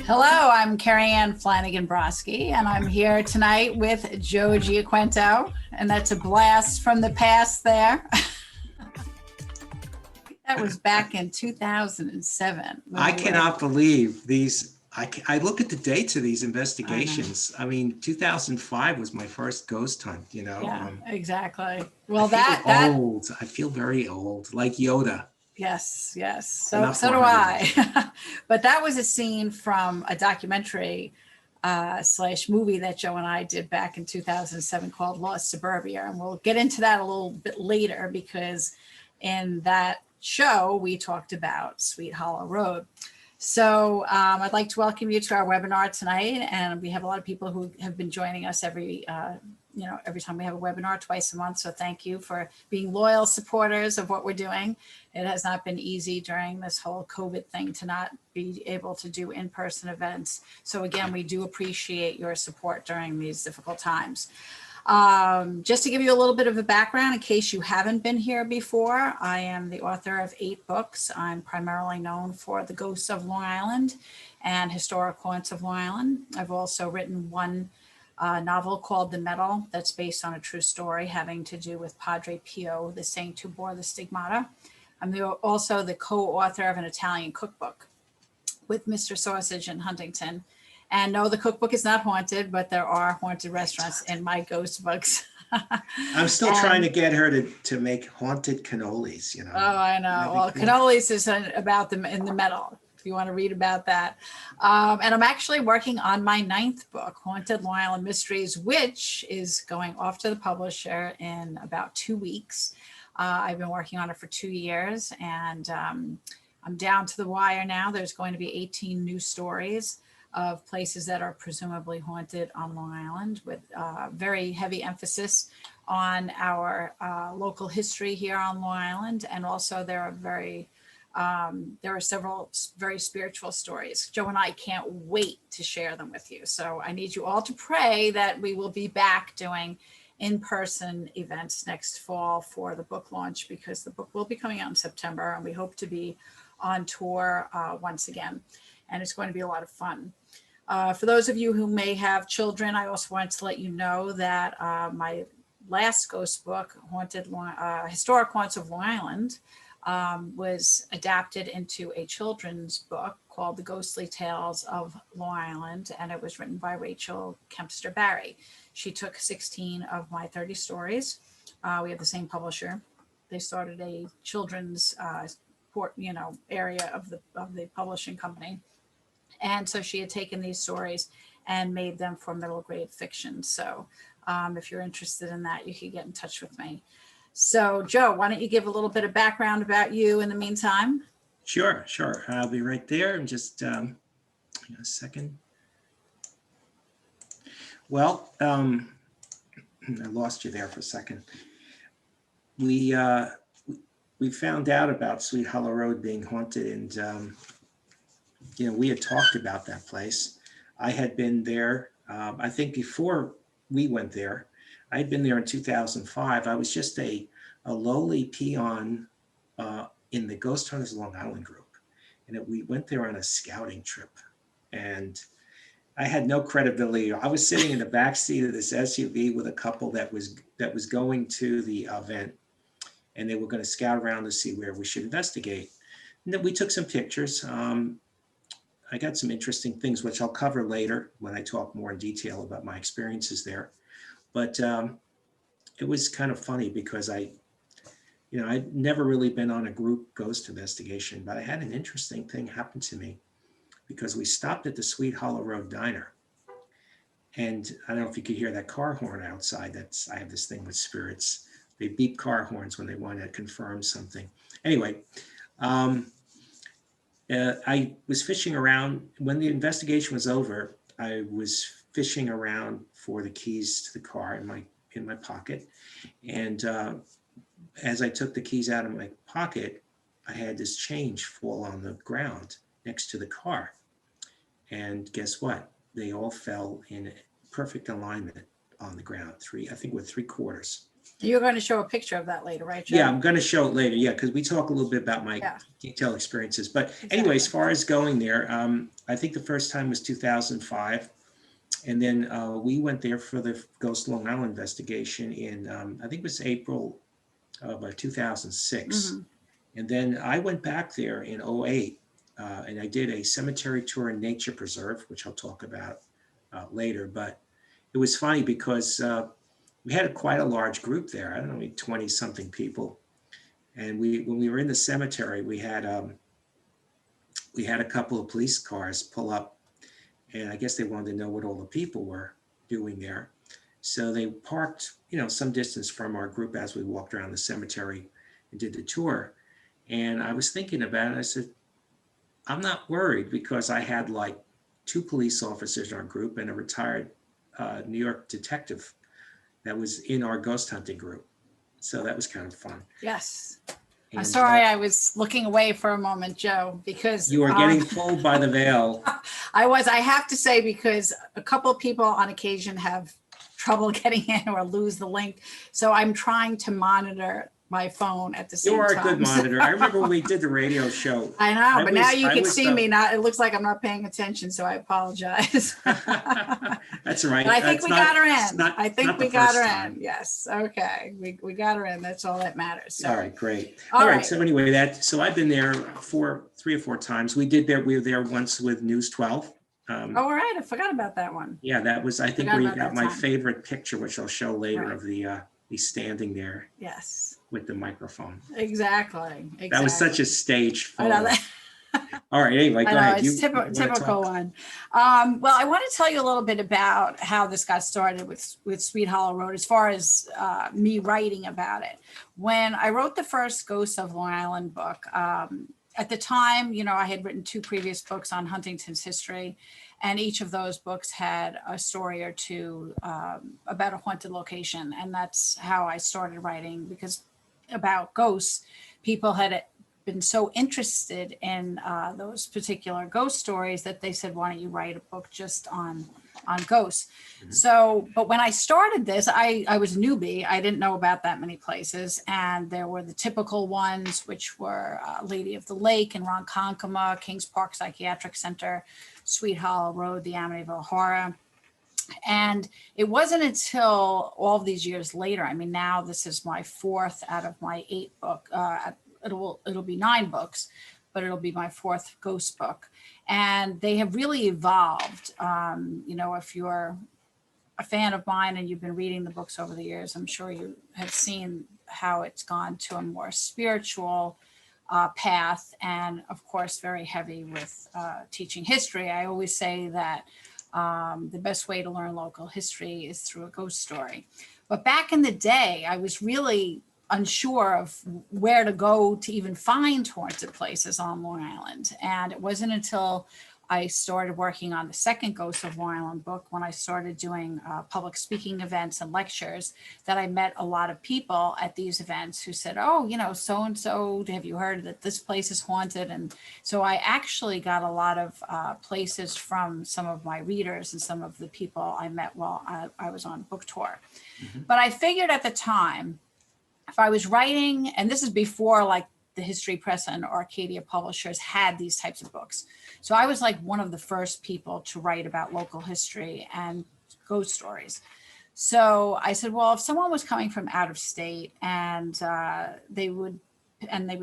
Hello, I'm Kerriann Flanagan Brosky, and I'm here tonight with Joe Giaquinto, and that's a blast from the past there. That was back in 2007. I cannot believe these. I look at the dates of these investigations. I mean, 2005 was my first ghost hunt, you know. Yeah, exactly. Well, I feel old. I feel very old, like Yoda. Yes. Not So do I. But that was a scene from a documentary slash movie that Joe and I did back in 2007 called Lost Suburbia. And we'll get into that a little bit later because in that show, we talked about Sweet Hollow Road. So I'd like to welcome you to our webinar tonight. And we have a lot of people who have been joining us every time we have a webinar, twice a month. So thank you for being loyal supporters of what we're doing. It has not been easy during this whole COVID thing to not be able to do in-person events. So again, we do appreciate your support during these difficult times. Just to give you a little bit of a background, in case you haven't been here before, I am the author of 8 books. I'm primarily known for The Ghosts of Long Island and Historic Haunts of Long Island. I've also written one novel called The Medal that's based on a true story having to do with Padre Pio, the saint who bore the stigmata. I'm also the co-author of an Italian cookbook with Mr. Sausage in Huntington. And no, the cookbook is not haunted, but there are haunted restaurants in my ghost books. I'm still trying to get her to make haunted cannolis, you know. Oh, I know. Well, cool. Cannolis is about them in the Medal, if you want to read about that. And I'm actually working on my 9th book, Haunted Long Island Mysteries, which is going off to the publisher in about 2 weeks. I've been working on it for 2 years, and I'm down to the wire now. There's going to be 18 new stories of places that are presumably haunted on Long Island, with very heavy emphasis on our local history here on Long Island. And also there are several very spiritual stories. Joe and I can't wait to share them with you. So I need you all to pray that we will be back doing in-person events next fall for the book launch, because the book will be coming out in September, and we hope to be on tour once again. And it's going to be a lot of fun. For those of you who may have children, I also want to let you know that my last ghost book, Historic Haunts of Long Island, was adapted into a children's book called The Ghostly Tales of Long Island, and it was written by Rachel Kempster Barry. She took 16 of my 30 stories. We have the same publisher. They started a children's area of the publishing company. And so she had taken these stories and made them for middle grade fiction. So if you're interested in that, you can get in touch with me. So Joe, why don't you give a little bit of background about you in the meantime? Sure. I'll be right there in just a second. Well, I lost you there for a second. We found out about Sweet Hollow Road being haunted, and we had talked about that place. I had been there, I think before we went there. I had been there in 2005. I was just a lowly peon in the Ghost Hunters Long Island group. And we went there on a scouting trip. And I had no credibility. I was sitting in the back seat of this SUV with a couple that was going to the event. And they were going to scout around to see where we should investigate. And then we took some pictures. I got some interesting things, which I'll cover later when I talk more in detail about my experiences there. But it was kind of funny because I'd never really been on a group ghost investigation, but I had an interesting thing happen to me because we stopped at the Sweet Hollow Road Diner. And I don't know if you could hear that car horn outside. I have this thing with spirits. They beep car horns when they want to confirm something. Anyway, I was fishing around. When the investigation was over, I was fishing around for the keys to the car in my pocket. And as I took the keys out of my pocket, I had this change fall on the ground next to the car. And guess what? They all fell in perfect alignment on the ground, I think with 3/4. You're going to show a picture of that later, right, Joe? Yeah, I'm going to show it later. Yeah, because we talk a little bit about my Yeah. detailed experiences. But anyway, as far as going there, I think the first time was 2005. And then we went there for the Ghost Long Island investigation in, I think it was April of 2006. Mm-hmm. And then I went back there in '08, and I did a cemetery tour and nature preserve, which I'll talk about later. But it was funny because we had quite a large group there. I don't know, 20 something people. And when we were in the cemetery, we had a couple of police cars pull up, and I guess they wanted to know what all the people were doing there. So they parked, some distance from our group as we walked around the cemetery and did the tour. And I was thinking about it. I said, I'm not worried, because I had like 2 police officers in our group and a retired New York detective that was in our ghost hunting group. So that was kind of fun. Yes. And, I'm sorry, I was looking away for a moment, Joe, because you were getting pulled by the veil. I have to say, because a couple of people on occasion have trouble getting in or lose the link. So I'm trying to monitor my phone at the same time. You are a good monitor. I remember when we did the radio show. I know, but now you can see me. Not. It looks like I'm not paying attention, so I apologize. That's right. But I think we got her in. I think we got her in. Yes. Okay. We got her in. That's all that matters. So. All right. Great. All right. So anyway, so I've been there 3 or 4 times. We were there once with News 12. All right. I forgot about that one. Yeah, that was, I think, where you got my favorite picture, which I'll show later, of the standing there. Yes. With the microphone. Exactly. That was such a stage photo. I know that. All right. Anyway, go ahead. It's typical one. Well, I want to tell you a little bit about how this got started with Sweet Hollow Road, as far as me writing about it. When I wrote the first Ghosts of Long Island book, at the time, I had written 2 previous books on Huntington's history, and each of those books had a story or 2 about a haunted location. And that's how I started writing, because about ghosts, people had been so interested in those particular ghost stories that they said, why don't you write a book just on ghosts? Mm-hmm. So, but when I started this, I was a newbie. I didn't know about that many places. And there were the typical ones, which were Lady of the Lake in Ronkonkoma, Kings Park Psychiatric Center, Sweet Hollow Road, the Amityville Horror. And it wasn't until all of these years later, I mean, now this is my 4th out of my 8 book, it'll be 9 books, but it'll be my 4th ghost book. And they have really evolved. If you're a fan of mine and you've been reading the books over the years, I'm sure you have seen how it's gone to a more spiritual path, and of course, very heavy with teaching history. I always say that the best way to learn local history is through a ghost story. But back in the day, I was really unsure of where to go to even find haunted places on Long Island. And it wasn't until I started working on the second Ghosts of Long Island book, when I started doing public speaking events and lectures, that I met a lot of people at these events who said, oh, so-and-so, have you heard that this place is haunted? And so I actually got a lot of places from some of my readers and some of the people I met while I was on book tour. Mm-hmm. But I figured at the time, if I was writing, and this is before like the History Press and Arcadia publishers had these types of books. So I was like one of the first people to write about local history and ghost stories. So I said, well, if someone was coming from out of state and they would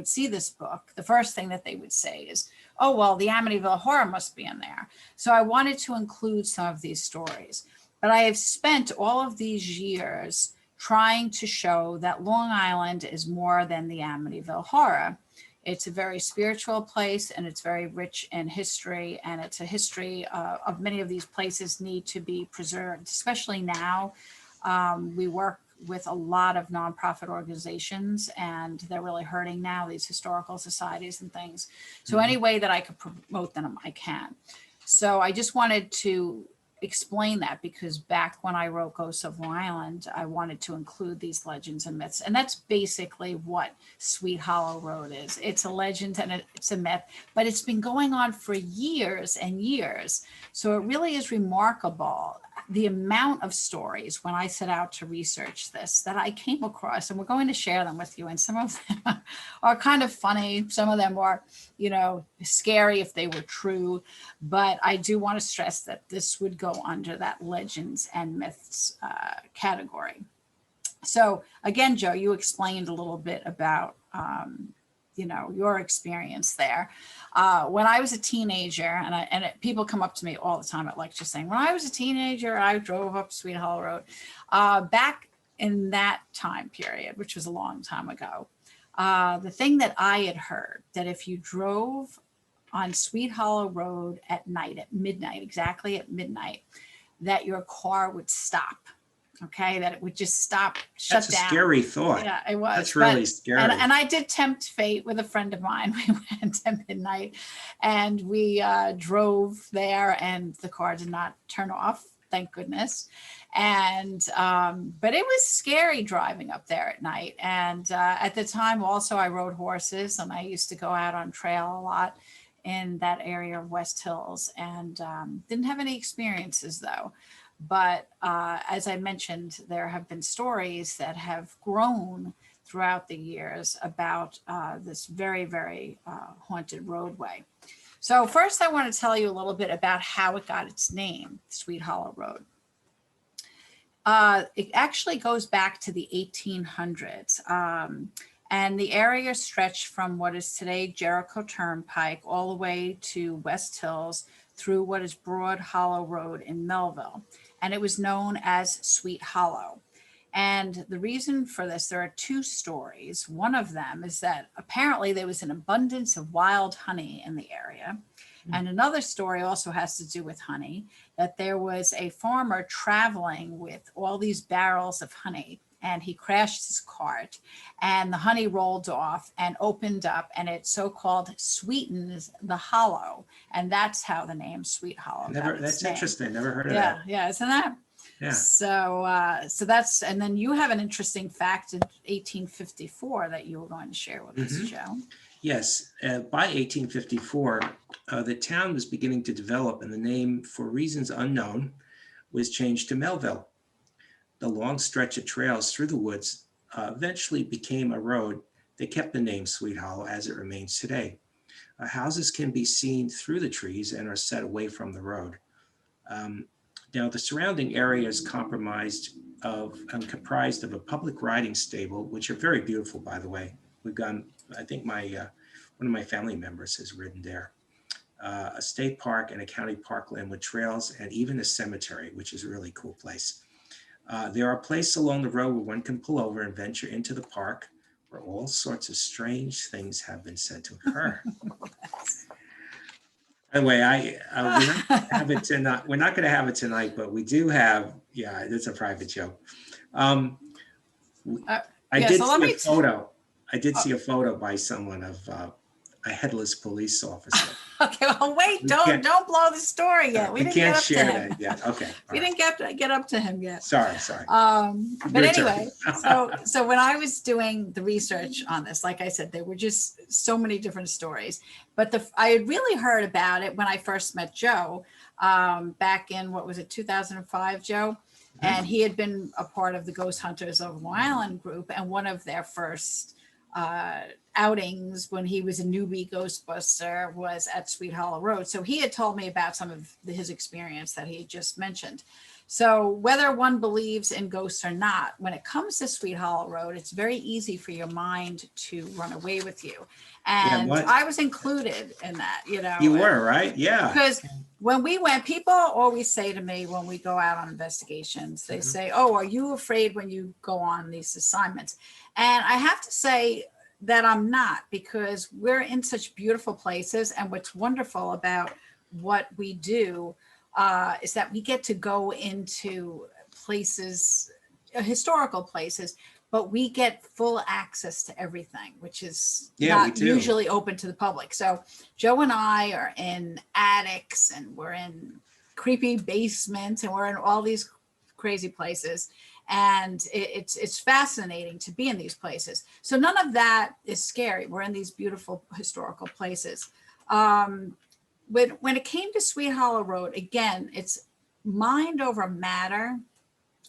see this book, the first thing that they would say is, oh, well, the Amityville Horror must be in there. So I wanted to include some of these stories. But I have spent all of these years trying to show that Long Island is more than the Amityville Horror. It's a very spiritual place, and it's very rich in history, and it's a history of many of these places need to be preserved, especially now. We work with a lot of nonprofit organizations, and they're really hurting now, these historical societies and things. So any way that I could promote them, I can. So I just wanted to explain that, because back when I wrote Ghosts of Long Island, I wanted to include these legends and myths. And that's basically what Sweet Hollow Road is. It's a legend and it's a myth, but it's been going on for years and years. So it really is remarkable the amount of stories when I set out to research this that I came across, and we're going to share them with you. And some of them are kind of funny. Some of them are, scary if they were true. But I do want to stress that this would go under that legends and myths category. So again, Joe, you explained a little bit about, your experience there. When I was a teenager, and people come up to me all the time at lecture saying, when I was a teenager, I drove up Sweet Hollow Road. Back in that time period, which was a long time ago, the thing that I had heard, that if you drove on Sweet Hollow Road at night, at midnight, exactly at midnight, that your car would stop. Okay, that it would just stop, shut down. That's a scary thought. Yeah, it was. That's really scary. And I did tempt fate with a friend of mine. We went at midnight and we drove there, and the car did not turn off, thank goodness. And but it was scary driving up there at night. And at the time also I rode horses, and I used to go out on trail a lot in that area of West Hills, and didn't have any experiences though. But as I mentioned, there have been stories that have grown throughout the years about this very, very haunted roadway. So first, I want to tell you a little bit about how it got its name, Sweet Hollow Road. It actually goes back to the 1800s. And the area stretched from what is today Jericho Turnpike all the way to West Hills through what is Broad Hollow Road in Melville. And it was known as Sweet Hollow. And the reason for this, there are two stories. One of them is that apparently there was an abundance of wild honey in the area. And another story also has to do with honey, that there was a farmer traveling with all these barrels of honey, and he crashed his cart, and the honey rolled off and opened up, and it so-called sweetens the hollow. And that's how the name Sweet Hollow got its That's name. interesting. Never heard of that. Yeah, isn't that? Yeah. So that's, and then you have an interesting fact in 1854 that you were going to share with us, Joe. Yes, by 1854, the town was beginning to develop, and the name, for reasons unknown, was changed to Melville. The long stretch of trails through the woods eventually became a road that kept the name Sweet Hollow as it remains today. Houses can be seen through the trees and are set away from the road. Now, the surrounding area is comprised of a public riding stable, which are very beautiful, by the way. We've gone, I think one of my family members has ridden there. A state park and a county parkland with trails, and even a cemetery, which is a really cool place. There are places along the road where one can pull over and venture into the park, where all sorts of strange things have been said to occur. Anyway, we're not going to have it tonight, but we do have, it's a private joke. I did see a photo by someone of a headless police officer. Okay, well, wait, don't blow the story yet. We didn't can't get up share to him. that yet. Okay. We didn't get up to him yet. Sorry. But anyway, so when I was doing the research on this, like I said, there were just so many different stories. But I had really heard about it when I first met Joe back in, 2005, Joe? And he had been a part of the Ghost Hunters of Long Island group, and one of their first outings when he was a newbie Ghostbuster was at Sweet Hollow Road. So he had told me about some of his experience that he had just mentioned. So whether one believes in ghosts or not, when it comes to Sweet Hollow Road, it's very easy for your mind to run away with you. And I was included in that, You were, right? Yeah. Because when we went, people always say to me when we go out on investigations, they say, "Oh, are you afraid when you go on these assignments?" And I have to say that I'm not, because we're in such beautiful places. And what's wonderful about what we do is that we get to go into places, historical places, but we get full access to everything, which is not usually open to the public. So Joe and I are in attics, and we're in creepy basements, and we're in all these crazy places. And it's fascinating to be in these places. So none of that is scary. We're in these beautiful historical places. When it came to Sweet Hollow Road, again, it's mind over matter,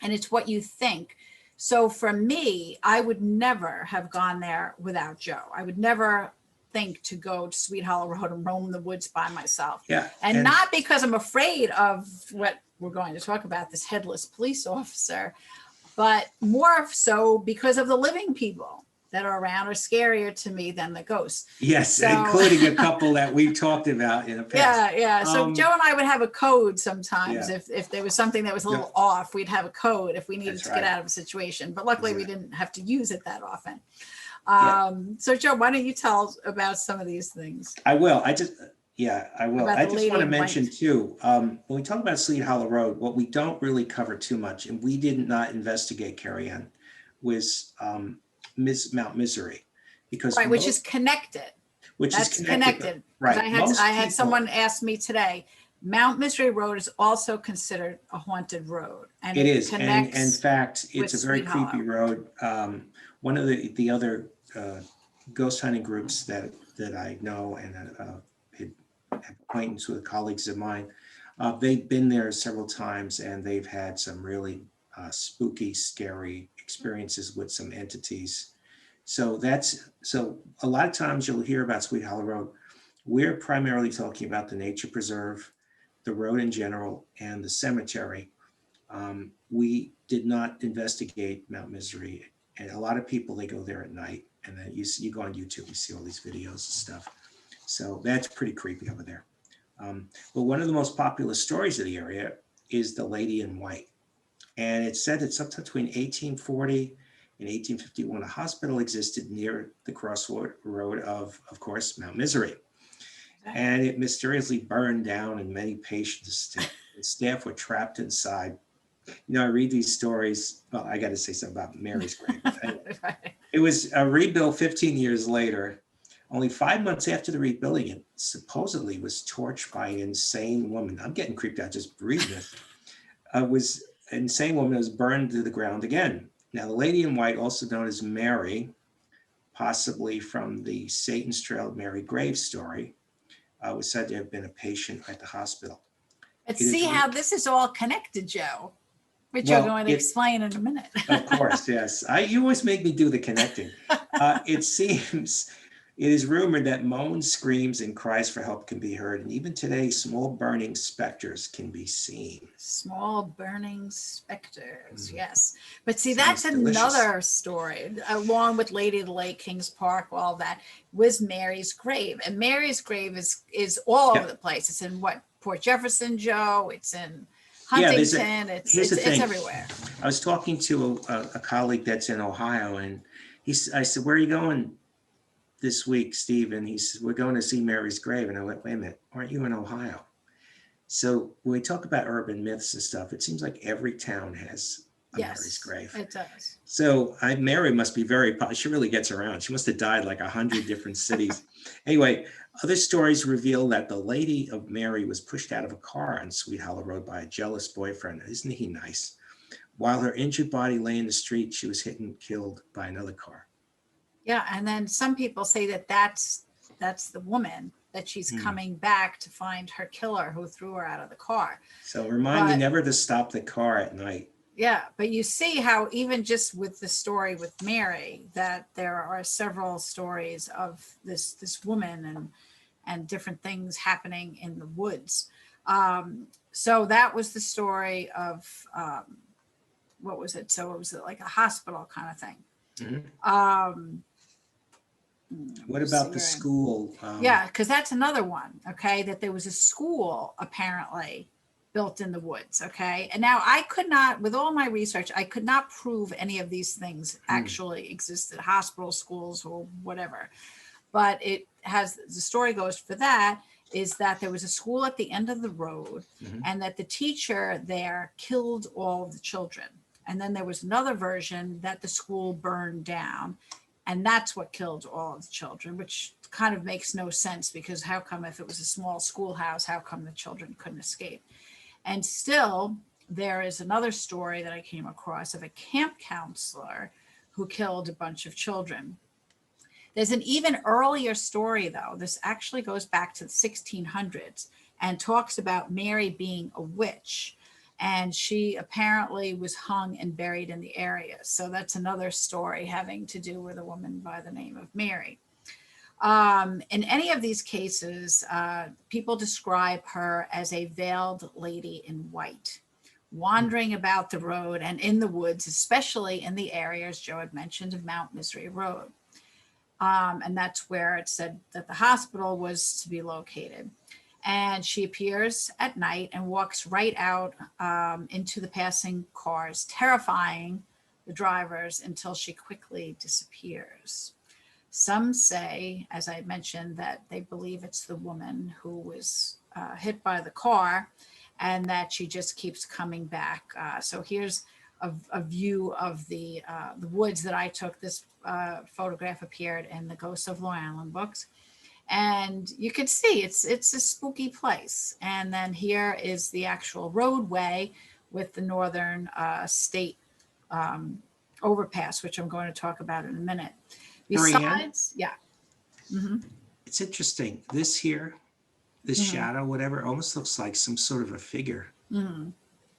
and it's what you think. So for me, I would never have gone there without Joe. I would never think to go to Sweet Hollow Road and roam the woods by myself. Yeah. And not because I'm afraid of what we're going to talk about, this headless police officer, but more so because of the living people that are around are scarier to me than the ghosts. Yes, So- including a couple that we've talked about in the past. Yeah. So Joe and I would have a code sometimes. Yeah. If there was something that was a little off, we'd have a code if we needed That's to right. get out of a situation. But luckily we Exactly. didn't have to use it that often. Yeah. So Joe, why don't you tell us about some of these things? I will. I will. About I the just lady want to in mention white. too, when we talk about Sweet Hollow Road, what we don't really cover too much, and we did not investigate, Kerriann, was Mount Misery. Because Right, which is connected. That's connected. Right. I had someone ask me today, Mount Misery Road is also considered a haunted road. And It is, and connects in fact, it's a with very Sweet creepy Hollow. road. One of the other ghost hunting groups that I know and have acquaintance with, colleagues of mine, they've been there several times, and they've had some really spooky, scary experiences with some entities. So a lot of times you'll hear about Sweet Hollow Road. We're primarily talking about the nature preserve, the road in general, and the cemetery. We did not investigate Mount Misery, and a lot of people, they go there at night, and then you go on YouTube, you see all these videos and stuff. So that's pretty creepy over there. But one of the most popular stories of the area is the Lady in White, and it's said that sometime between 1840 and 1851, a hospital existed near the crossroad of course, Mount Misery. And it mysteriously burned down, and many patients and staff were trapped inside. I read these stories. Well, I got to say something about Mary's grave. Right. It was rebuilt 15 years later. Only 5 months after the rebuilding, it supposedly was torched by an insane woman. I'm getting creeped out just reading this. Was an insane woman that was burned to the ground again. Now, the Lady in White, also known as Mary, possibly from the Satan's Trail Mary grave story, was said to have been a patient at the hospital. But see how this is all connected, Joe, which Well, you're going to explain in a minute. Of course, yes. You always make me do the connecting. It is rumored that moans, screams, and cries for help can be heard. And even today, small burning specters can be seen. Small burning specters, yes. But see, Sounds that's delicious. another story, along with Lady of the Lake, Kings Park, all that, was Mary's grave. And Mary's grave is all over the place. It's in Port Jefferson, Joe. It's in Huntington. Here's the it's thing. everywhere. I was talking to a colleague that's in Ohio, and I said, "Where are you going this week, Steve?" And he said, "We're going to see Mary's grave." And I went, "Wait a minute, aren't you in Ohio?" So when we talk about urban myths and stuff, it seems like every town has a Mary's grave. It does. So Mary must be she really gets around. She must have died like 100 different cities. Anyway, other stories reveal that the Lady of Mary was pushed out of a car on Sweet Hollow Road by a jealous boyfriend. Isn't he nice? While her injured body lay in the street, she was hit and killed by another car. Yeah, and then some people say that's the woman, that she's coming back to find her killer who threw her out of the car. So remind me never to stop the car at night. Yeah, but you see how even just with the story with Mary, that there are several stories of this woman and different things happening in the woods. So that was the story of what was it? So it was like a hospital kind of thing. Mm-hmm. What about the school? Yeah, because that's another one. Okay, that there was a school apparently built in the woods. Okay, and now I could not, with all my research, I could not prove any of these things actually existed, hospital, schools, or whatever. But it has, the story goes for that, is that there was a school at the end of the road, and that the teacher there killed all of the children. And then there was another version that the school burned down, and that's what killed all of the children, which kind of makes no sense, because how come, if it was a small schoolhouse, how come the children couldn't escape? And still, there is another story that I came across of a camp counselor who killed a bunch of children. There's an even earlier story, though. This actually goes back to the 1600s and talks about Mary being a witch. and she apparently was hung and buried in the area. So that's another story having to do with a woman by the name of Mary. In any of these cases, people describe her as a veiled lady in white, wandering about the road and in the woods, especially in the areas Joe had mentioned of Mount Misery Road. And that's where it said that the hospital was to be located. And she appears at night and walks right out into the passing cars, terrifying the drivers until she quickly disappears. Some say, as I mentioned, that they believe it's the woman who was hit by the car and that she just keeps coming back. So here's a view of the woods that I took. This photograph appeared in the Ghosts of Long Island books. And you can see it's a spooky place. And then here is the actual roadway with the Northern State overpass, which I'm going to talk about in a minute. Besides, yeah. Mm-hmm. It's interesting. This here, this shadow, whatever, almost looks like some sort of a figure. Mm-hmm.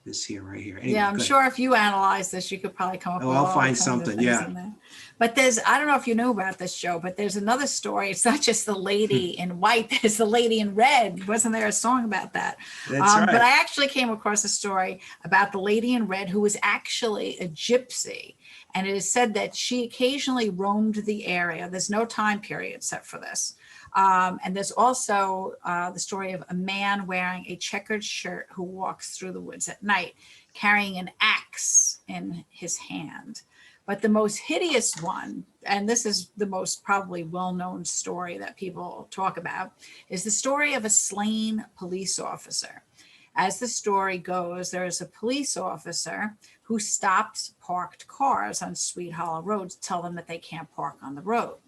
This here, right here. Anyway, yeah, I'm sure if you analyze this, you could probably come up with I'll all find kinds of something, things yeah. in there. But there's, I don't know if you know about this, Joe, but there's another story. It's not just the lady in white, there's the lady in red. Wasn't there a song about that? That's right. But I actually came across a story about the lady in red who was actually a gypsy. And it is said that she occasionally roamed the area. There's no time period set for this. And there's also the story of a man wearing a checkered shirt who walks through the woods at night, carrying an axe in his hand. But the most hideous one, and this is the most probably well-known story that people talk about, is the story of a slain police officer. As the story goes, there is a police officer who stops parked cars on Sweet Hollow Road to tell them that they can't park on the road.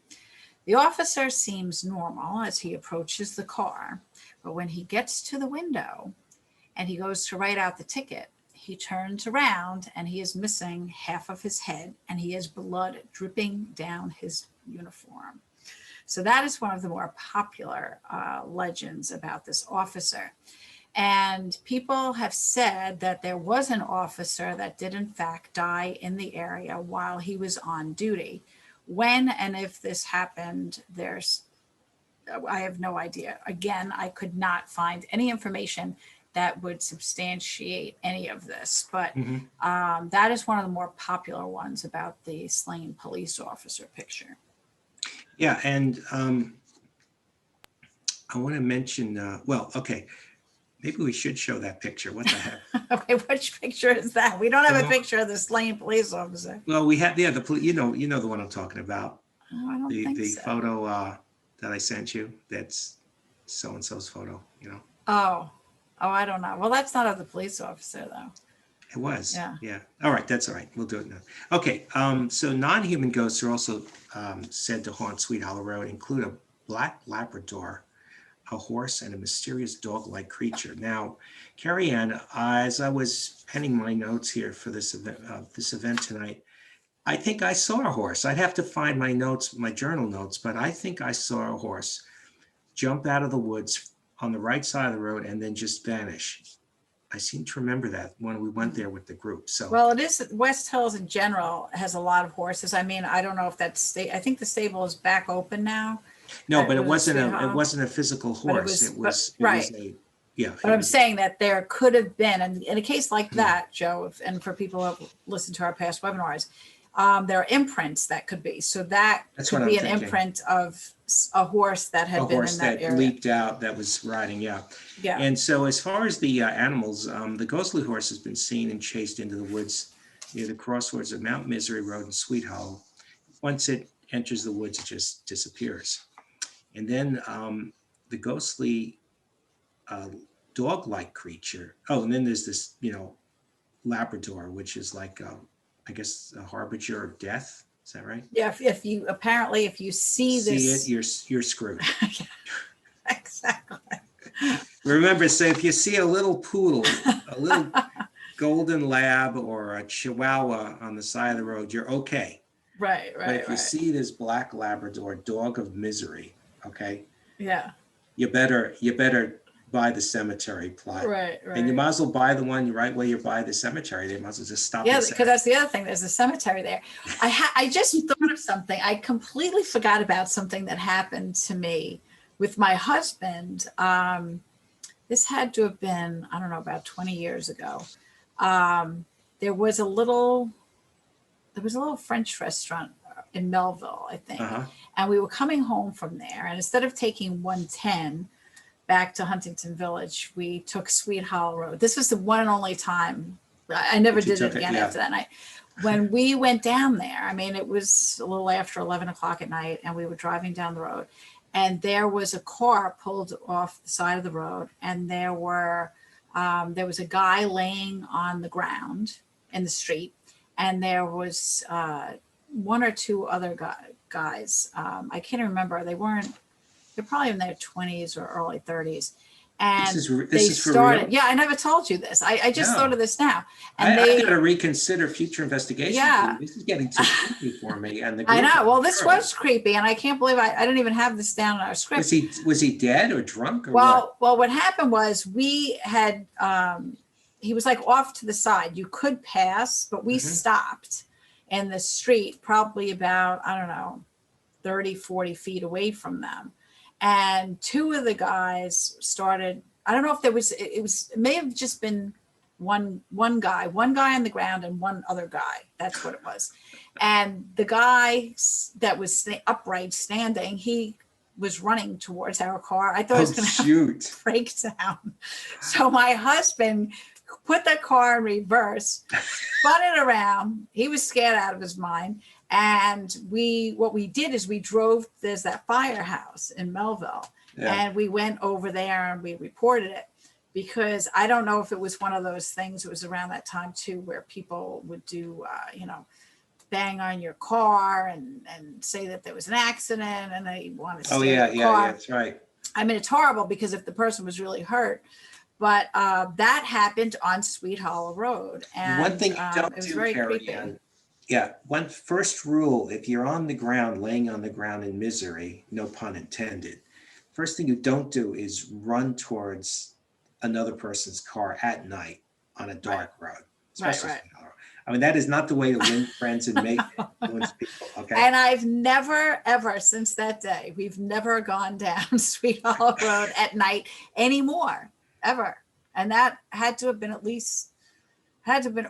The officer seems normal as he approaches the car, but when he gets to the window and he goes to write out the ticket, he turns around and he is missing half of his head and he has blood dripping down his uniform. So that is one of the more popular legends about this officer. And people have said that there was an officer that did in fact die in the area while he was on duty. When and if this happened, I have no idea. Again, I could not find any information that would substantiate any of this, but that is one of the more popular ones about the slain police officer picture. Yeah, and I want to mention, well, okay, maybe we should show that picture. What the heck? Okay, which picture is that? We don't have a picture of the slain police officer. Well, we have, yeah, you know the one I'm talking about. Oh, I don't think The so. photo that I sent you, that's so-and-so's photo, you know. Oh, I don't know. Well, that's not of the police officer, though. It was. Yeah. All right, that's all right. We'll do it now. Okay, so non-human ghosts are also said to haunt Sweet Hollow Road, include a black Labrador, a horse, and a mysterious dog-like creature. Now, Kerriann, as I was penning my notes here for this event tonight, I think I saw a horse. I'd have to find my notes, my journal notes, but I think I saw a horse jump out of the woods on the right side of the road and then just vanish. I seem to remember that when we went there with the group. So, well, it is West Hills in general has a lot of horses. I mean, I don't know if that's I think the stable is back open now. no, but it wasn't a physical horse. It was a, yeah. But I'm saying that there could have been, and in a case like that, Joe, and for people who have listened to our past webinars, there are imprints that could be. So that's could be an imprint of a horse that had been in that area. Leaped out, that was riding, yeah. And so as far as the animals, the ghostly horse has been seen and chased into the woods near the crossroads of Mount Misery Road and Sweet Hollow. Once it enters the woods, it just disappears. And then the ghostly dog-like creature. Oh, and then there's this, Labrador, which is like, I guess, a harbinger of death. Is that right? Yeah. If you see this, you're screwed. Exactly. Remember, so if you see a little poodle, a little golden lab, or a chihuahua on the side of the road, you're okay. Right. But if you see this black Labrador, dog of misery, okay. Yeah. You better buy the cemetery plot. Right, And you right. might as well buy the one right where you buy the cemetery. They might as well just stop Yeah, and say, because that's the other thing. There's a cemetery there. I just thought of something. I completely forgot about something that happened to me with my husband. This had to have been, I don't know, about 20 years ago. Um, there was a little French restaurant in Melville, I think. uh-huh. And we were coming home from there. And instead of taking 110 back to Huntington Village, we took Sweet Hollow Road. This was the one and only time. I never But you did it took it, again yeah. after that night. When we went down there, I mean, it was a little after 11 o'clock at night, and we were driving down the road. And there was a car pulled off the side of the road, and there was a guy laying on the ground in the street, and there was one or two other guys. I can't remember. They're probably in their 20s or early 30s. And This they is for started, real? yeah, I never told you this. I just No. thought of this now. I And got to reconsider future investigation. Yeah. This is getting too creepy for me. And the I group know. is Well, this terrible. was creepy, and I can't believe I didn't even have this down in our script. Was he dead or drunk or what? Well, what happened was we had, he was like off to the side. You could pass, but we stopped in the street, probably about, I don't know, 30, 40 feet away from them. And two of the guys started, I don't know if it may have just been one guy on the ground and one other guy. That's what it was. And the guy that was upright standing, he was running towards our car. I thought it was going to break down. So my husband put the car in reverse, spun it around. He was scared out of his mind. And what we did is we drove, there's that firehouse in Melville, and we went over there and we reported it, because I don't know if it was one of those things. It was around that time too, where people would do, bang on your car and say that there was an accident and they want to steal your car. Yeah, that's right. I mean, it's horrible, because if the person was really hurt, but that happened on Sweet Hollow Road. And one thing you don't it was do, very Kerriann, creepy. yeah, one first rule, if you're on the ground, laying on the ground in misery, no pun intended, first thing you don't do is run towards another person's car at night on a dark road, especially. Right. I mean, that is not the way to win friends and make influence people. Okay. And I've never, ever since that day, we've never gone down Sweet Hollow Road at night anymore, ever. And that had to have been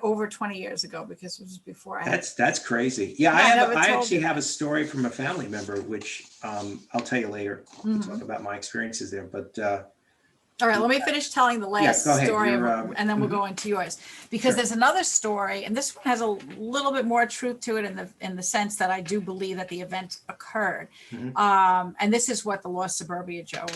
over 20 years ago, because it was before I had. That's crazy. Yeah, I actually have a story from a family member, which I'll tell you later. We'll talk about my experiences there. But all right, let me finish telling the last story, and then we'll go into yours, because there's another story, and this one has a little bit more truth to it in the sense that I do believe that the event occurred. And this is what the Lost Suburbia Joe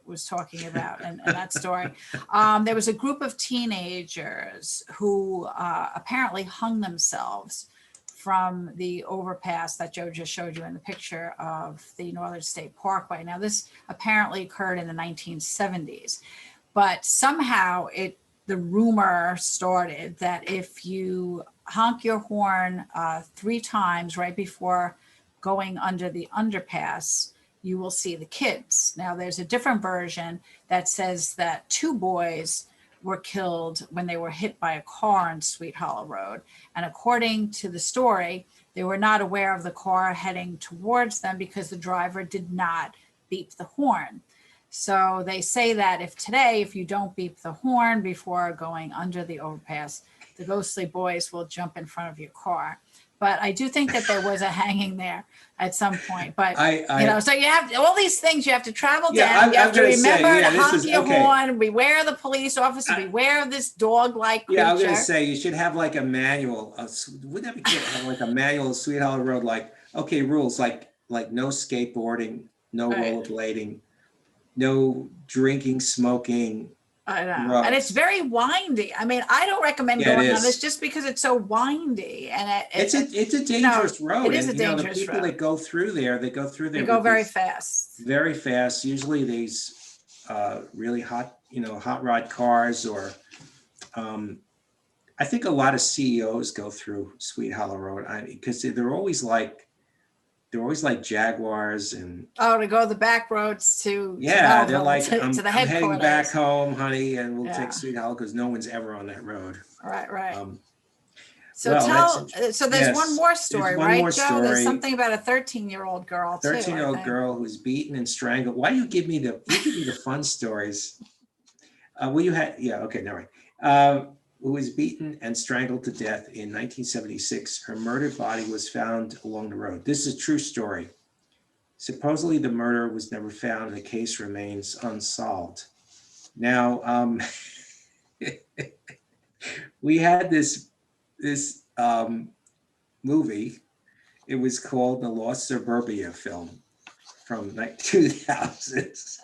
was talking about in that story. There was a group of teenagers who apparently hung themselves from the overpass that Joe just showed you in the picture of the Northern State Parkway. Now, this apparently occurred in the 1970s, but somehow the rumor started that if you honk your horn 3 times right before going under the underpass, you will see the kids. Now, there's a different version that says that 2 boys were killed when they were hit by a car on Sweet Hollow Road. And according to the story, they were not aware of the car heading towards them because the driver did not beep the horn. So they say that if you don't beep the horn before going under the overpass, the ghostly boys will jump in front of your car. But I do think that there was a hanging there at some point. But, so you have all these things you have to travel down. You have to remember to honk your horn, beware of the police officer, beware of this dog-like creature. Yeah, I was going to say, you should have like a manual. Wouldn't that be good? Have like a manual of Sweet Hollow Road, like, okay, rules, like no skateboarding, no rollerblading, no drinking, smoking. I know. And it's very windy. I mean, I don't recommend going on this just because it's so windy. And it's a dangerous road. It is a dangerous road. The people that go through there, they go very fast. Very fast. Usually these really hot rod cars, or I think a lot of CEOs go through Sweet Hollow Road because they're always like they're always like Jaguars and Oh, to go the back roads to yeah, they're Melville, like, to I'm the heading back headquarters. home, honey, and we'll Yeah. take Sweet Hollow because no one's ever on that road. Right. Um, So well, so there's one yes, more there's story, one right, more Joe? There's story. something about a 13-year-old girl too, I 13-year-old think. girl who's beaten and strangled. Why do you give me the fun stories? Well, you had, yeah, okay, no, right. Who was beaten and strangled to death in 1976. Her murdered body was found along the road. This is a true story. Supposedly the murder was never found and the case remains unsolved. Now, we had this movie. It was called the Lost Suburbia film from 2000s.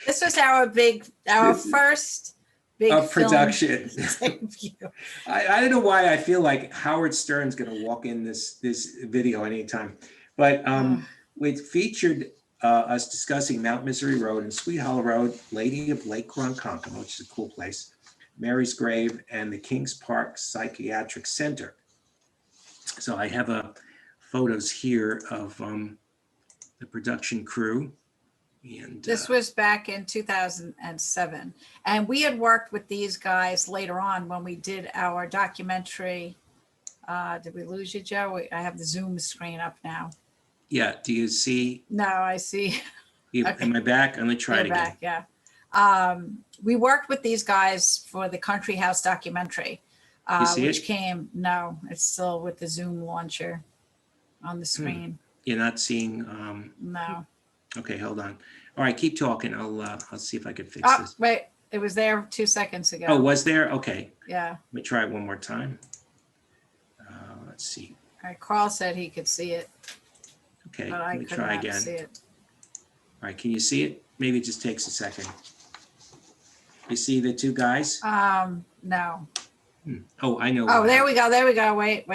This was our first big Of production. debut. I don't know why I feel like Howard Stern's going to walk in this video anytime, but it featured us discussing Mount Misery Road and Sweet Hollow Road, Lady of Lake Ronkonkoma, which is a cool place, Mary's Grave, and the Kings Park Psychiatric Center. So I have photos here of the production crew. And This was back in 2007. And we had worked with these guys later on when we did our documentary. Did we lose you, Joe? I have the Zoom screen up now. yeah, do you see? No, I see. Okay. Am I back? I'm going to try it You're again. back, yeah. We worked with these guys for the Country House documentary, You see which it? came, no, it's still with the Zoom launcher on the screen. You're not seeing? No. Okay, hold on. All right, keep talking. I'll see if I can fix Oh, this. wait, it was there 2 seconds ago. Oh, was there? Okay. Yeah. Let me try it one more time. Let's see. All right, Carl said he could see it, Okay, but I let me could try not again. see it. All right, can you see it? Maybe it just takes a second. You see the two guys? No. Oh, I know. Oh, there we go. There we go. Wait.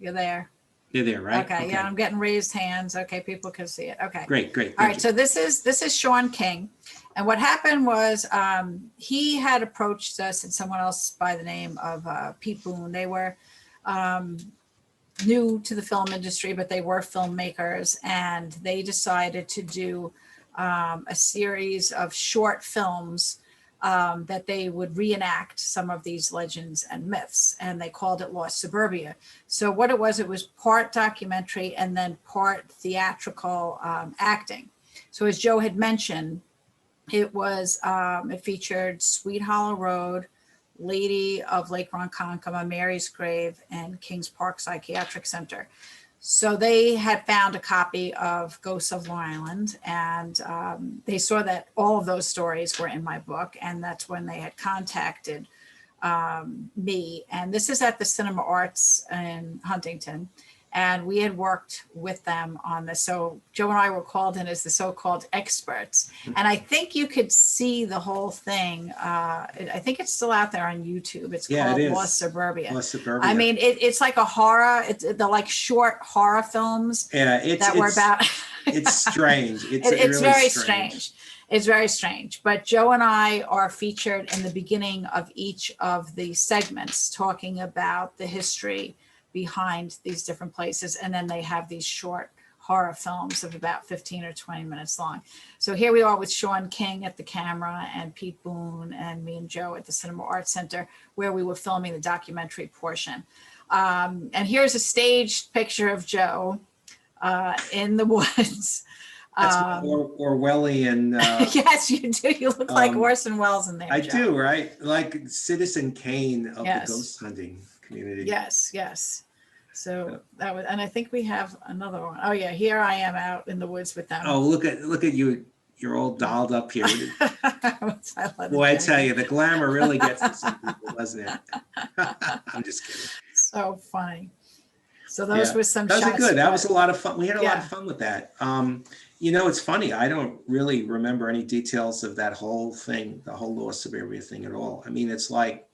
You're there. They're there, right? Okay. Yeah, I'm getting raised hands. Okay, people can see it. Okay. Great. All right. So this is Sean King, and what happened was he had approached us and someone else by the name of Pete Boone. They were new to the film industry, but they were filmmakers, and they decided to do a series of short films that they would reenact some of these legends and myths, and they called it Lost Suburbia. So what it was part documentary and then part theatrical acting. So as Joe had mentioned, it featured Sweet Hollow Road, Lady of Lake Ronkonkoma, Mary's Grave, and Kings Park Psychiatric Center. So they had found a copy of Ghosts of Long Island, and they saw that all of those stories were in my book, and that's when they had contacted me. And this is at the Cinema Arts in Huntington, and we had worked with them on this. So Joe and I were called in as the so-called experts, and I think you could see the whole thing. I think it's still out there on YouTube. It's called Lost Suburbia. Lost Suburbia. I mean, it's like a horror. They're like short horror films. Yeah, were about. It's strange. It's really very strange. It's very strange. But Joe and I are featured in the beginning of each of the segments, talking about the history behind these different places, and then they have these short horror films of about 15 or 20 minutes long. So here we are with Sean King at the camera and Pete Boone and me and Joe at the Cinema Arts Center, where we were filming the documentary portion. And here's a staged picture of Joe in the woods. That's Orwellian. Yes, you do. You look like Orson Welles in there. I Joe. do, right? Like Citizen Kane of Yes. the ghost hunting community. Yes. So that was, and I think we have another one. Oh yeah, here I am out in the woods with them. Oh, look at you. You're all dolled up here. Boy, I tell you, the glamour really gets to some people, doesn't it? I'm just kidding. So funny. So those were some Those shots. are good. That was a lot of fun. We had a lot Yeah. of fun with that. It's funny. I don't really remember any details of that whole thing, the whole Lost Suburbia thing at all. I mean, it's like,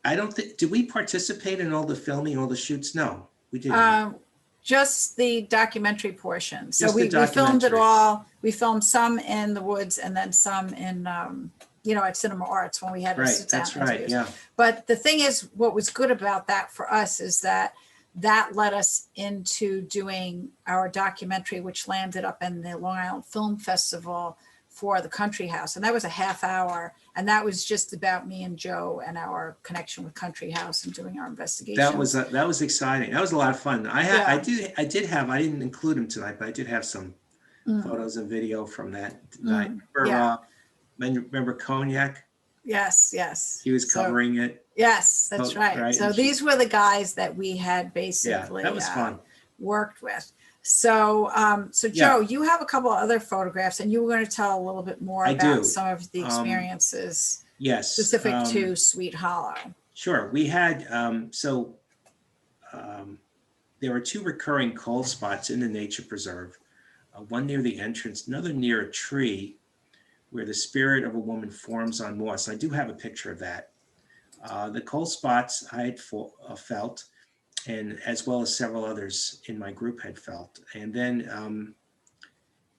I don't think, did we participate in all the filming, all the shoots? No, we didn't. Just the documentary portion. So Just the we filmed it documentary. all. We filmed some in the woods and then some in, at Cinema Arts when we had to Right, sit down that's right, interviews. yeah. But the thing is, what was good about that for us is that that led us into doing our documentary, which landed up in the Long Island Film Festival for the Country House. And that was a half hour. And that was just about me and Joe and our connection with Country House and doing our investigation. That was exciting. That was a lot of fun. I didn't include them tonight, but I did have some photos and video from that night. Remember Cognac? Yes. He was covering it. Yes, that's right. So these were the guys that we had basically that was fun. Worked with. So, Joe, you have a couple of other photographs, and you were going to tell a little bit more about some of the experiences specific to Sweet Hollow. Sure. We had, there were 2 recurring cold spots in the nature preserve, one near the entrance, another near a tree where the spirit of a woman forms on moss. I do have a picture of that. The cold spots I had felt, and as well as several others in my group had felt. And then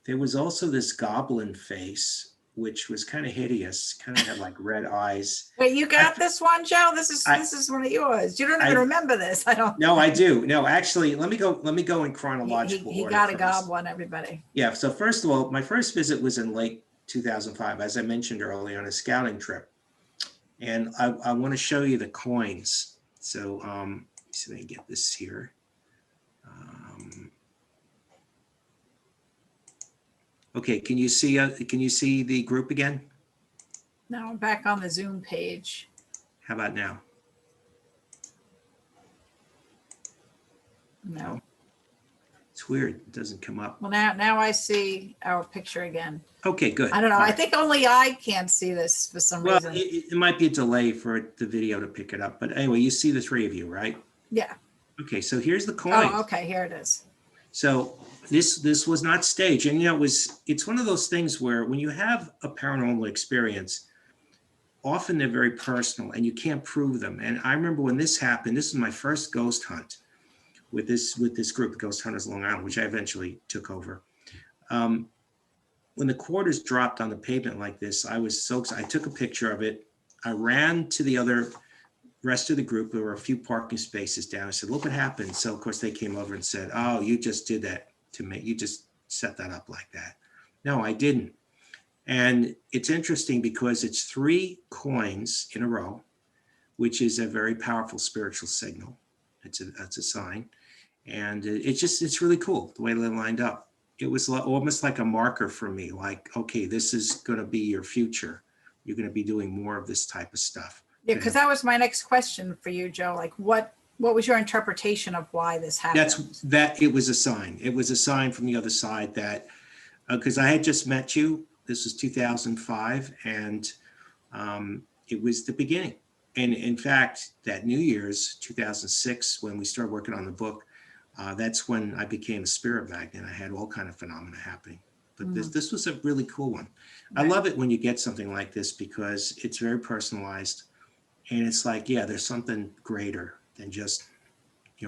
there was also this goblin face, which was kind of hideous, kind of had like red eyes. Wait, you got this one, Joe? This is one of yours. You don't even remember this. I don't. No, I do. No, actually, let me go in chronological order. He got a goblin, everybody. Yeah. So first of all, my first visit was in late 2005, as I mentioned earlier, on a scouting trip. And I want to show you the coins. So see if I can get this here. Okay, can you see the group again? Now I'm back on the Zoom page. How about now? No. It's weird. It doesn't come up. Well, now I see our picture again. Okay, good. I don't know. I think only I can't see this for some reason. It might be a delay for the video to pick it up. But anyway, you see the 3 of you, right? Yeah. Okay, so here's the coin. Oh, okay. Here it is. So this was not staged. And, it's one of those things where when you have a paranormal experience, often they're very personal and you can't prove them. And I remember when this happened, this was my first ghost hunt with this group, Ghost Hunters Long Island, which I eventually took over. When the quarters dropped on the pavement like this, I was so excited. I took a picture of it. I ran to the rest of the group. There were a few parking spaces down. I said, look what happened. So of course they came over and said, oh, you just did that to me. You just set that up like that. No, I didn't. And it's interesting because it's 3 coins in a row, which is a very powerful spiritual signal. That's a sign. And it's really cool the way they lined up. It was almost like a marker for me, like, okay, this is going to be your future. You're going to be doing more of this type of stuff. Yeah, because that was my next question for you, Joe. Like, what was your interpretation of why this happened? It was a sign. It was a sign from the other side that, because I had just met you. This was 2005, and it was the beginning. And in fact, that New Year's 2006, when we started working on the book, that's when I became a spirit magnet. I had all kind of phenomena happening. But this was a really cool one. Right. I love it when you get something like this because it's very personalized. And it's like, yeah, there's something greater than just,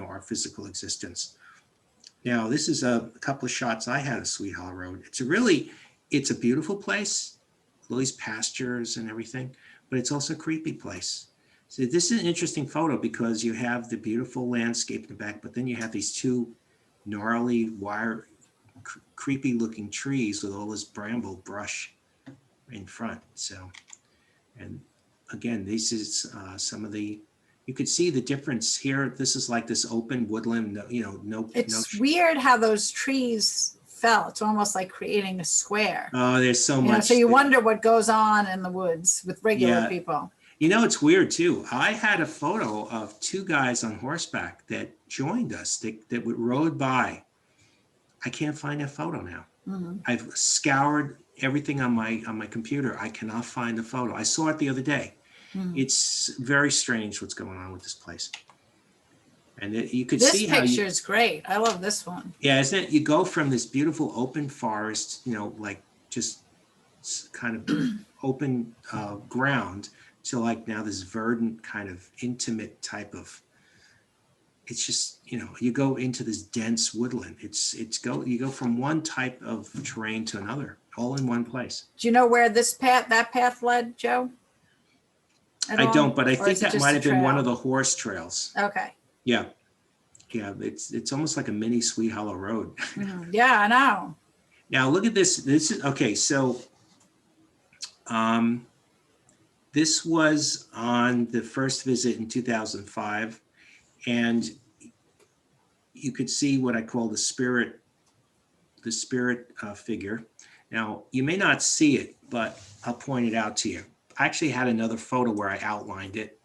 our physical existence. Now, this is a couple of shots I had of Sweet Hollow Road. It's a beautiful place, all these pastures and everything, but it's also a creepy place. So this is an interesting photo because you have the beautiful landscape in the back, but then you have these 2 gnarly, creepy looking trees with all this bramble brush in front. So, and again, this is some of you could see the difference here. This is like this open woodland, It's weird how those trees fell. It's almost like creating a square. Oh, there's so much. So you wonder what goes on in the woods with regular people. It's weird too. I had a photo of 2 guys on horseback that joined us that rode by. I can't find that photo now. Mm-hmm. I've scoured everything on my computer. I cannot find the photo. I saw it the other day. Mm-hmm. It's very strange what's going on with this place. And you could see how this picture is great. I love this one. Yeah, isn't it? You go from this beautiful open forest, like just kind of open ground to like now this verdant kind of intimate type of. It's just you go into this dense woodland. You go from one type of terrain to another, all in one place. Do you know where that path led, Joe? I don't, but I think that might have been one of the horse trails. Okay. Yeah. Yeah, it's almost like a mini Sweet Hollow Road. Yeah, I know. Now look at this. This is okay. So this was on the first visit in 2005, and you could see what I call the spirit figure. Now you may not see it, but I'll point it out to you. I actually had another photo where I outlined it.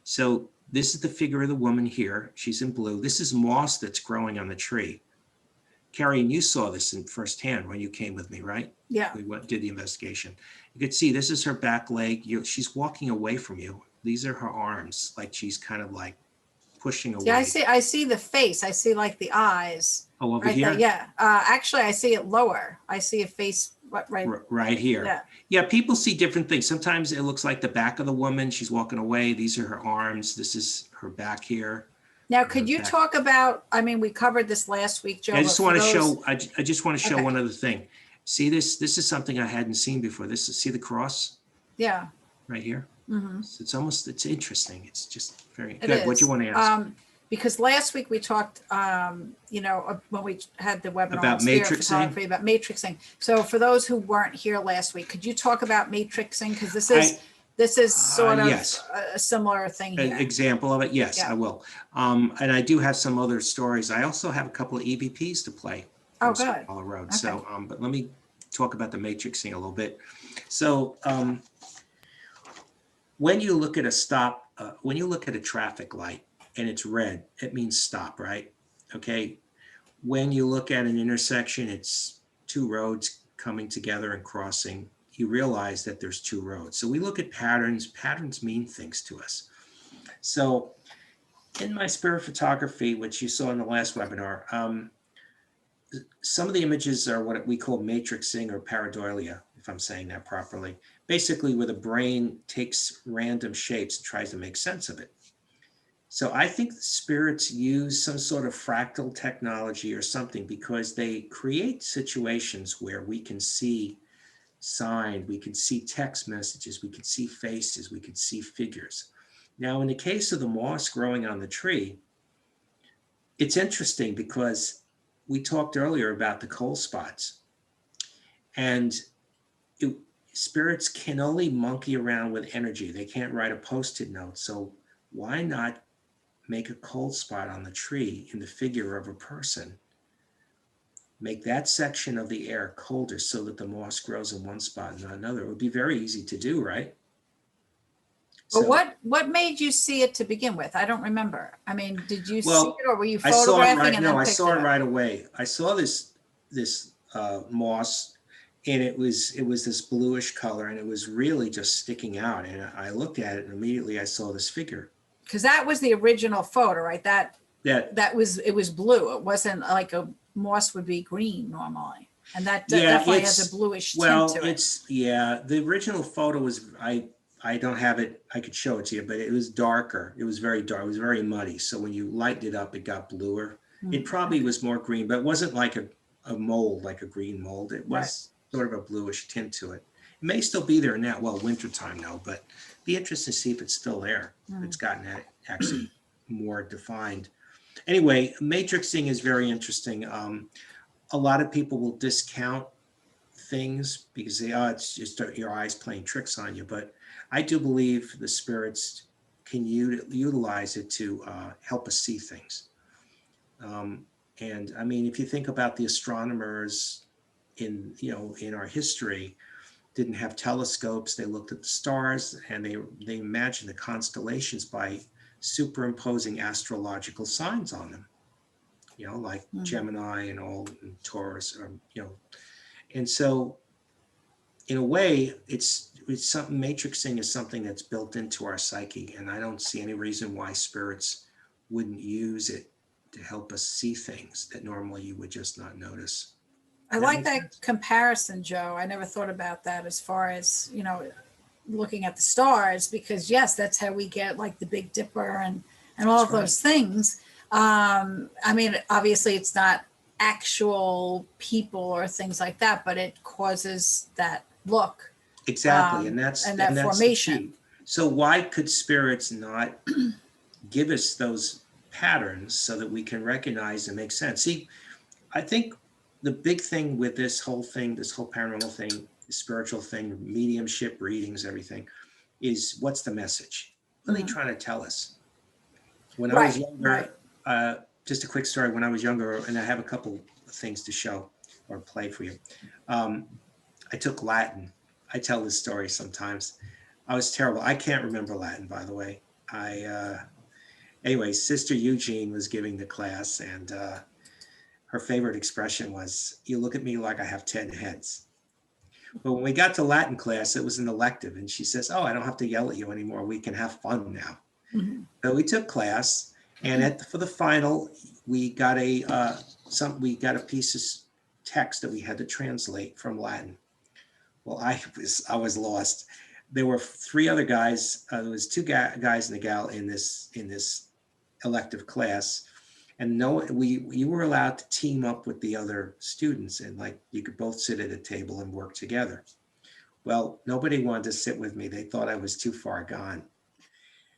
So this is the figure of the woman here. She's in blue. This is moss that's growing on the tree. Kerriann, you saw this in firsthand when you came with me, right? Yeah. We did the investigation. You could see this is her back leg. She's walking away from you. These are her arms, like she's kind of like pushing away. Yeah, I see the face. I see like the eyes. Oh, over right here? there. Yeah. Actually, I see it lower. I see a face right here. Yeah. Yeah, people see different things. Sometimes it looks like the back of the woman. She's walking away. These are her arms. This is her back here. Now, could you talk about, I mean, we covered this last week, Joe. I just want to show, I just want to show one other thing. See this? This is something I hadn't seen before. See the cross? Yeah. Right here? Mm-hmm. So it's interesting. It's just very good. What do you want to ask? Because last week we talked, when we had the webinar about matrixing. About matrixing. So for those who weren't here last week, could you talk about matrixing? Because this is sort of yes. a similar thing here. An example of it? Yes, yeah. I will. And I do have some other stories. I also have a couple of EVPs to play. Oh, good. On the road. Okay. So, but let me talk about the matrixing a little bit. So, when you look at a traffic light and it's red, it means stop, right? Okay. When you look at an intersection, it's two roads coming together and crossing. You realize that there's two roads. So we look at patterns. Patterns mean things to us. So in my spirit photography, which you saw in the last webinar, some of the images are what we call matrixing or pareidolia, if I'm saying that properly. Basically, where the brain takes random shapes and tries to make sense of it. So I think the spirits use some sort of fractal technology or something because they create situations where we can see signs, we can see text messages, we can see faces, we can see figures. Now, in the case of the moss growing on the tree, it's interesting because we talked earlier about the cold spots, and spirits can only monkey around with energy. They can't write a Post-it note. So why not make a cold spot on the tree in the figure of a person? Make that section of the air colder so that the moss grows in one spot and not another. It would be very easy to do, right? But so, what made you see it to begin with? I don't remember. I mean, did you see it, or were you I photographing? saw it right away. I saw this moss, and it was this bluish color, and it was really just sticking out. And I looked at it, and immediately I saw this figure. Because that was the original photo, right? It was blue. It wasn't like a moss would be green normally, and that definitely has a bluish tint to it. The original photo was I don't have it. I could show it to you, but it was darker. It was very dark. It was very muddy. So when you lightened it up, it got bluer. It probably was more green, but it wasn't like a mold, like a green mold. It was sort of a bluish tint to it. It may still be there now. Well, wintertime now, but be interested to see if it's still there. It's gotten actually more defined. Anyway, matrixing is very interesting. A lot of people will discount things because it's just your eyes playing tricks on you. But I do believe the spirits can utilize it to help us see things. And I mean, if you think about the astronomers in our history, didn't have telescopes. They looked at the stars and they imagined the constellations by superimposing astrological signs on them, like Gemini and Taurus, and so in a way it's something. Matrixing is something that's built into our psyche, and I don't see any reason why spirits wouldn't use it to help us see things that normally you would just not notice. I like that comparison, Joe. I never thought about that as far as, looking at the stars, because yes, that's how we get like the Big Dipper and all of those things. I mean, obviously it's not actual people or things like that, but it causes that look. Exactly. And that's formation. So why could spirits not give us those patterns so that we can recognize and make sense. See, I think the big thing with this whole thing, this whole paranormal thing, the spiritual thing, mediumship, readings, everything, is what's the message? What are they trying to tell us? When I was Right, right. younger, just a quick story, when I was younger, and I have a couple of things to show or play for you. I took Latin. I tell this story sometimes. I was terrible. I can't remember Latin, by the way. Anyway, Sister Eugene was giving the class, and her favorite expression was, "You look at me like I have 10 heads." But when we got to Latin class, it was an elective, and she says, "Oh, I don't have to yell at you anymore. We can have fun now." Mhm. So we took class, and for the final, we got we got a piece of text that we had to translate from Latin. Well, I was lost. There were three other guys. There was two guys and a gal in this elective class, and you were allowed to team up with the other students, and like you could both sit at a table and work together. Well, nobody wanted to sit with me. They thought I was too far gone.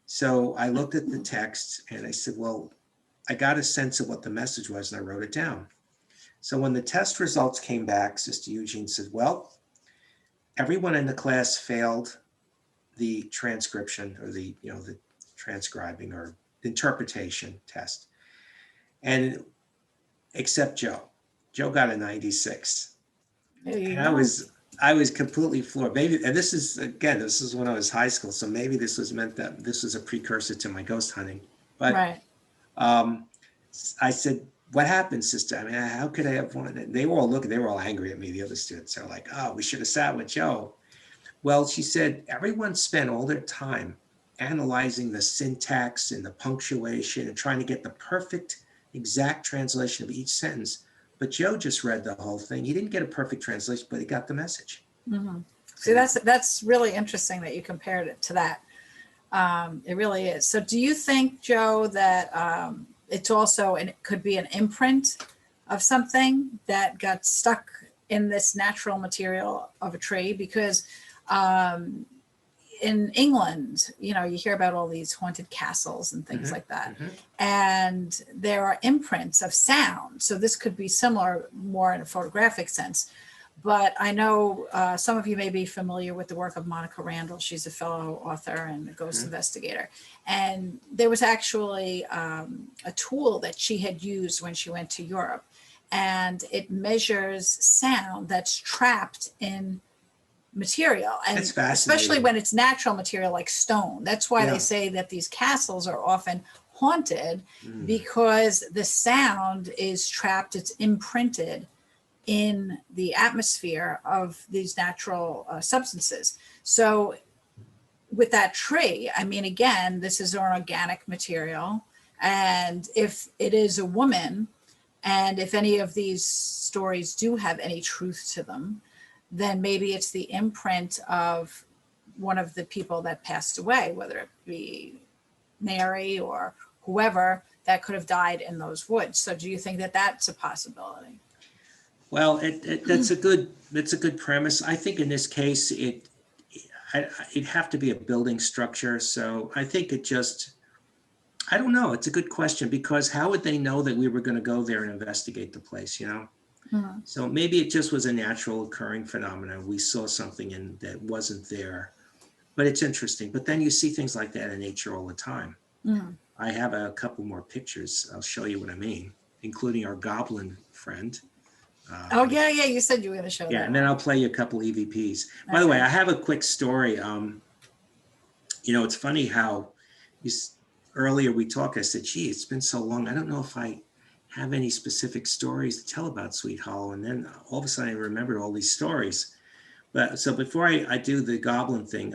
So I looked at the text and I said, well, I got a sense of what the message was, and I wrote it down. So when the test results came back, Sister Eugene said, well, everyone in the class failed the transcription or the transcribing or interpretation test, and except Joe. Joe got a 96. There you And go. I was completely floored. Maybe, and this is when I was high school, so maybe this was meant that this was a precursor to my ghost hunting. But Right. I said, "What happened, sister? I mean, how could I have won?" And they were all looking. They were all angry at me. The other students are like, "Oh, we should have sat with Joe." Well, she said, everyone spent all their time analyzing the syntax and the punctuation and trying to get the perfect, exact translation of each sentence. But Joe just read the whole thing. He didn't get a perfect translation, but he got the message. Mhm. See, that's really interesting that you compared it to that. It really is. So do you think, Joe, that it's also, and it could be an imprint of something that got stuck in this natural material of a tree? Because in England, you hear about all these haunted castles and things like that. And there are imprints of sound. So this could be similar more in a photographic sense. But I know some of you may be familiar with the work of Monica Randall. She's a fellow author and a ghost investigator. And there was actually a tool that she had used when she went to Europe. And it measures sound that's trapped in material, and That's fascinating. especially when it's natural material like stone. That's why Yeah. they say that these castles are often haunted, because the sound is trapped, it's imprinted in the atmosphere of these natural substances. So with that tree, I mean, again, this is an organic material, and if it is a woman, and if any of these stories do have any truth to them, then maybe it's the imprint of one of the people that passed away, whether it be Mary or whoever that could have died in those woods. So do you think that that's a possibility? Well, that's a good premise. I think in this case, it'd have to be a building structure. So I think I don't know. It's a good question, because how would they know that we were going to go there and investigate the place, Mhm. So maybe it just was a natural occurring phenomenon. We saw something that wasn't there, but it's interesting. But then you see things like that in nature all the time. Mhm. I have a couple more pictures. I'll show you what I mean, including our goblin friend. Oh, yeah, yeah. You said you were going to show Yeah, that and then one. I'll play you a couple EVPs. By the way, Okay. I have a quick story. It's funny how earlier we talked, I said, gee, it's been so long. I don't know if I have any specific stories to tell about Sweet Hollow. And then all of a sudden I remembered all these stories. But so before I do the goblin thing,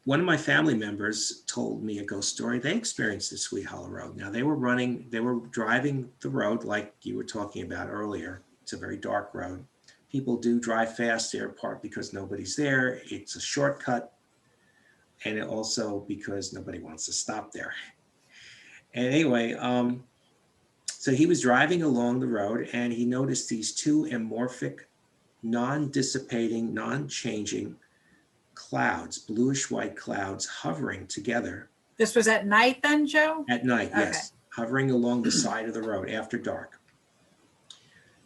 one of my family members told me a ghost story. They experienced the Sweet Hollow Road. Now they were driving the road like you were talking about earlier. It's a very dark road. People do drive fast there, part because nobody's there. It's a shortcut. And also because nobody wants to stop there. And anyway, so he was driving along the road and he noticed these two amorphic, non-dissipating, non-changing clouds, bluish white clouds hovering together This was at night then, Joe? At night, Okay. yes, hovering along the side of the road after dark.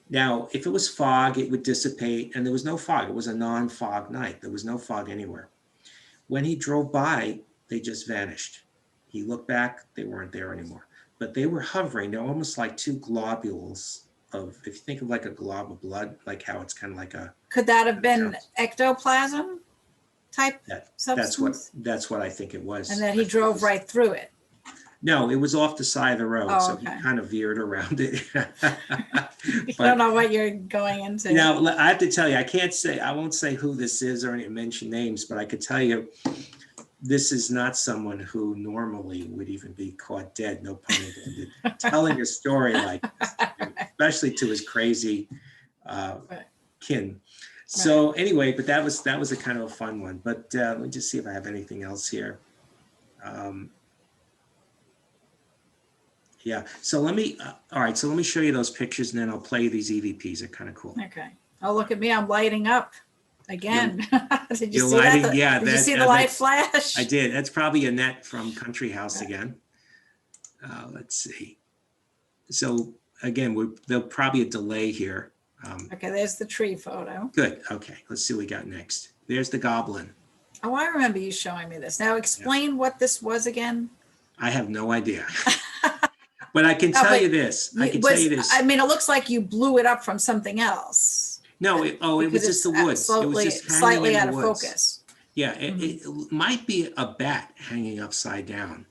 Now, if it was fog, it would dissipate, and there was no fog. It was a non-fog night. There was no fog anywhere. When he drove by, they just vanished. He looked back, they weren't there anymore. But they were hovering. They're almost like two globules of, if you think of like a glob of blood, like how it's kind of like a. Could that have been ectoplasm type substance? That's what I think it was. And then he drove right through it. No, it was off the side of the road, so okay. he kind of veered around it. You don't know what you're going into. Now, I have to tell you, I won't say who this is or mention names, but I could tell you, this is not someone who normally would even be caught dead, no pun intended, telling a story like this, especially to his crazy kin. So anyway, but that was a kind of a fun one. But let me just see if I have anything else here. Yeah, so let me, all right, so let me show you those pictures and then I'll play you these EVPs. They're kind of cool. Okay. Oh, look at me. I'm lighting up again. Did you You're see lighting, that? yeah. Did you see the light flash? I did. That's probably Annette from Country House again. Let's see. So again, there'll probably a delay here. Okay, there's the tree photo. Good. Okay, let's see what we got next. There's the goblin. Oh, I remember you showing me this. Now explain what this was again. I have no idea. But I can tell you this. I mean, it looks like you blew it up from something else. No, it was just the woods. It was just slightly out of focus. Yeah, it might be a bat hanging upside down.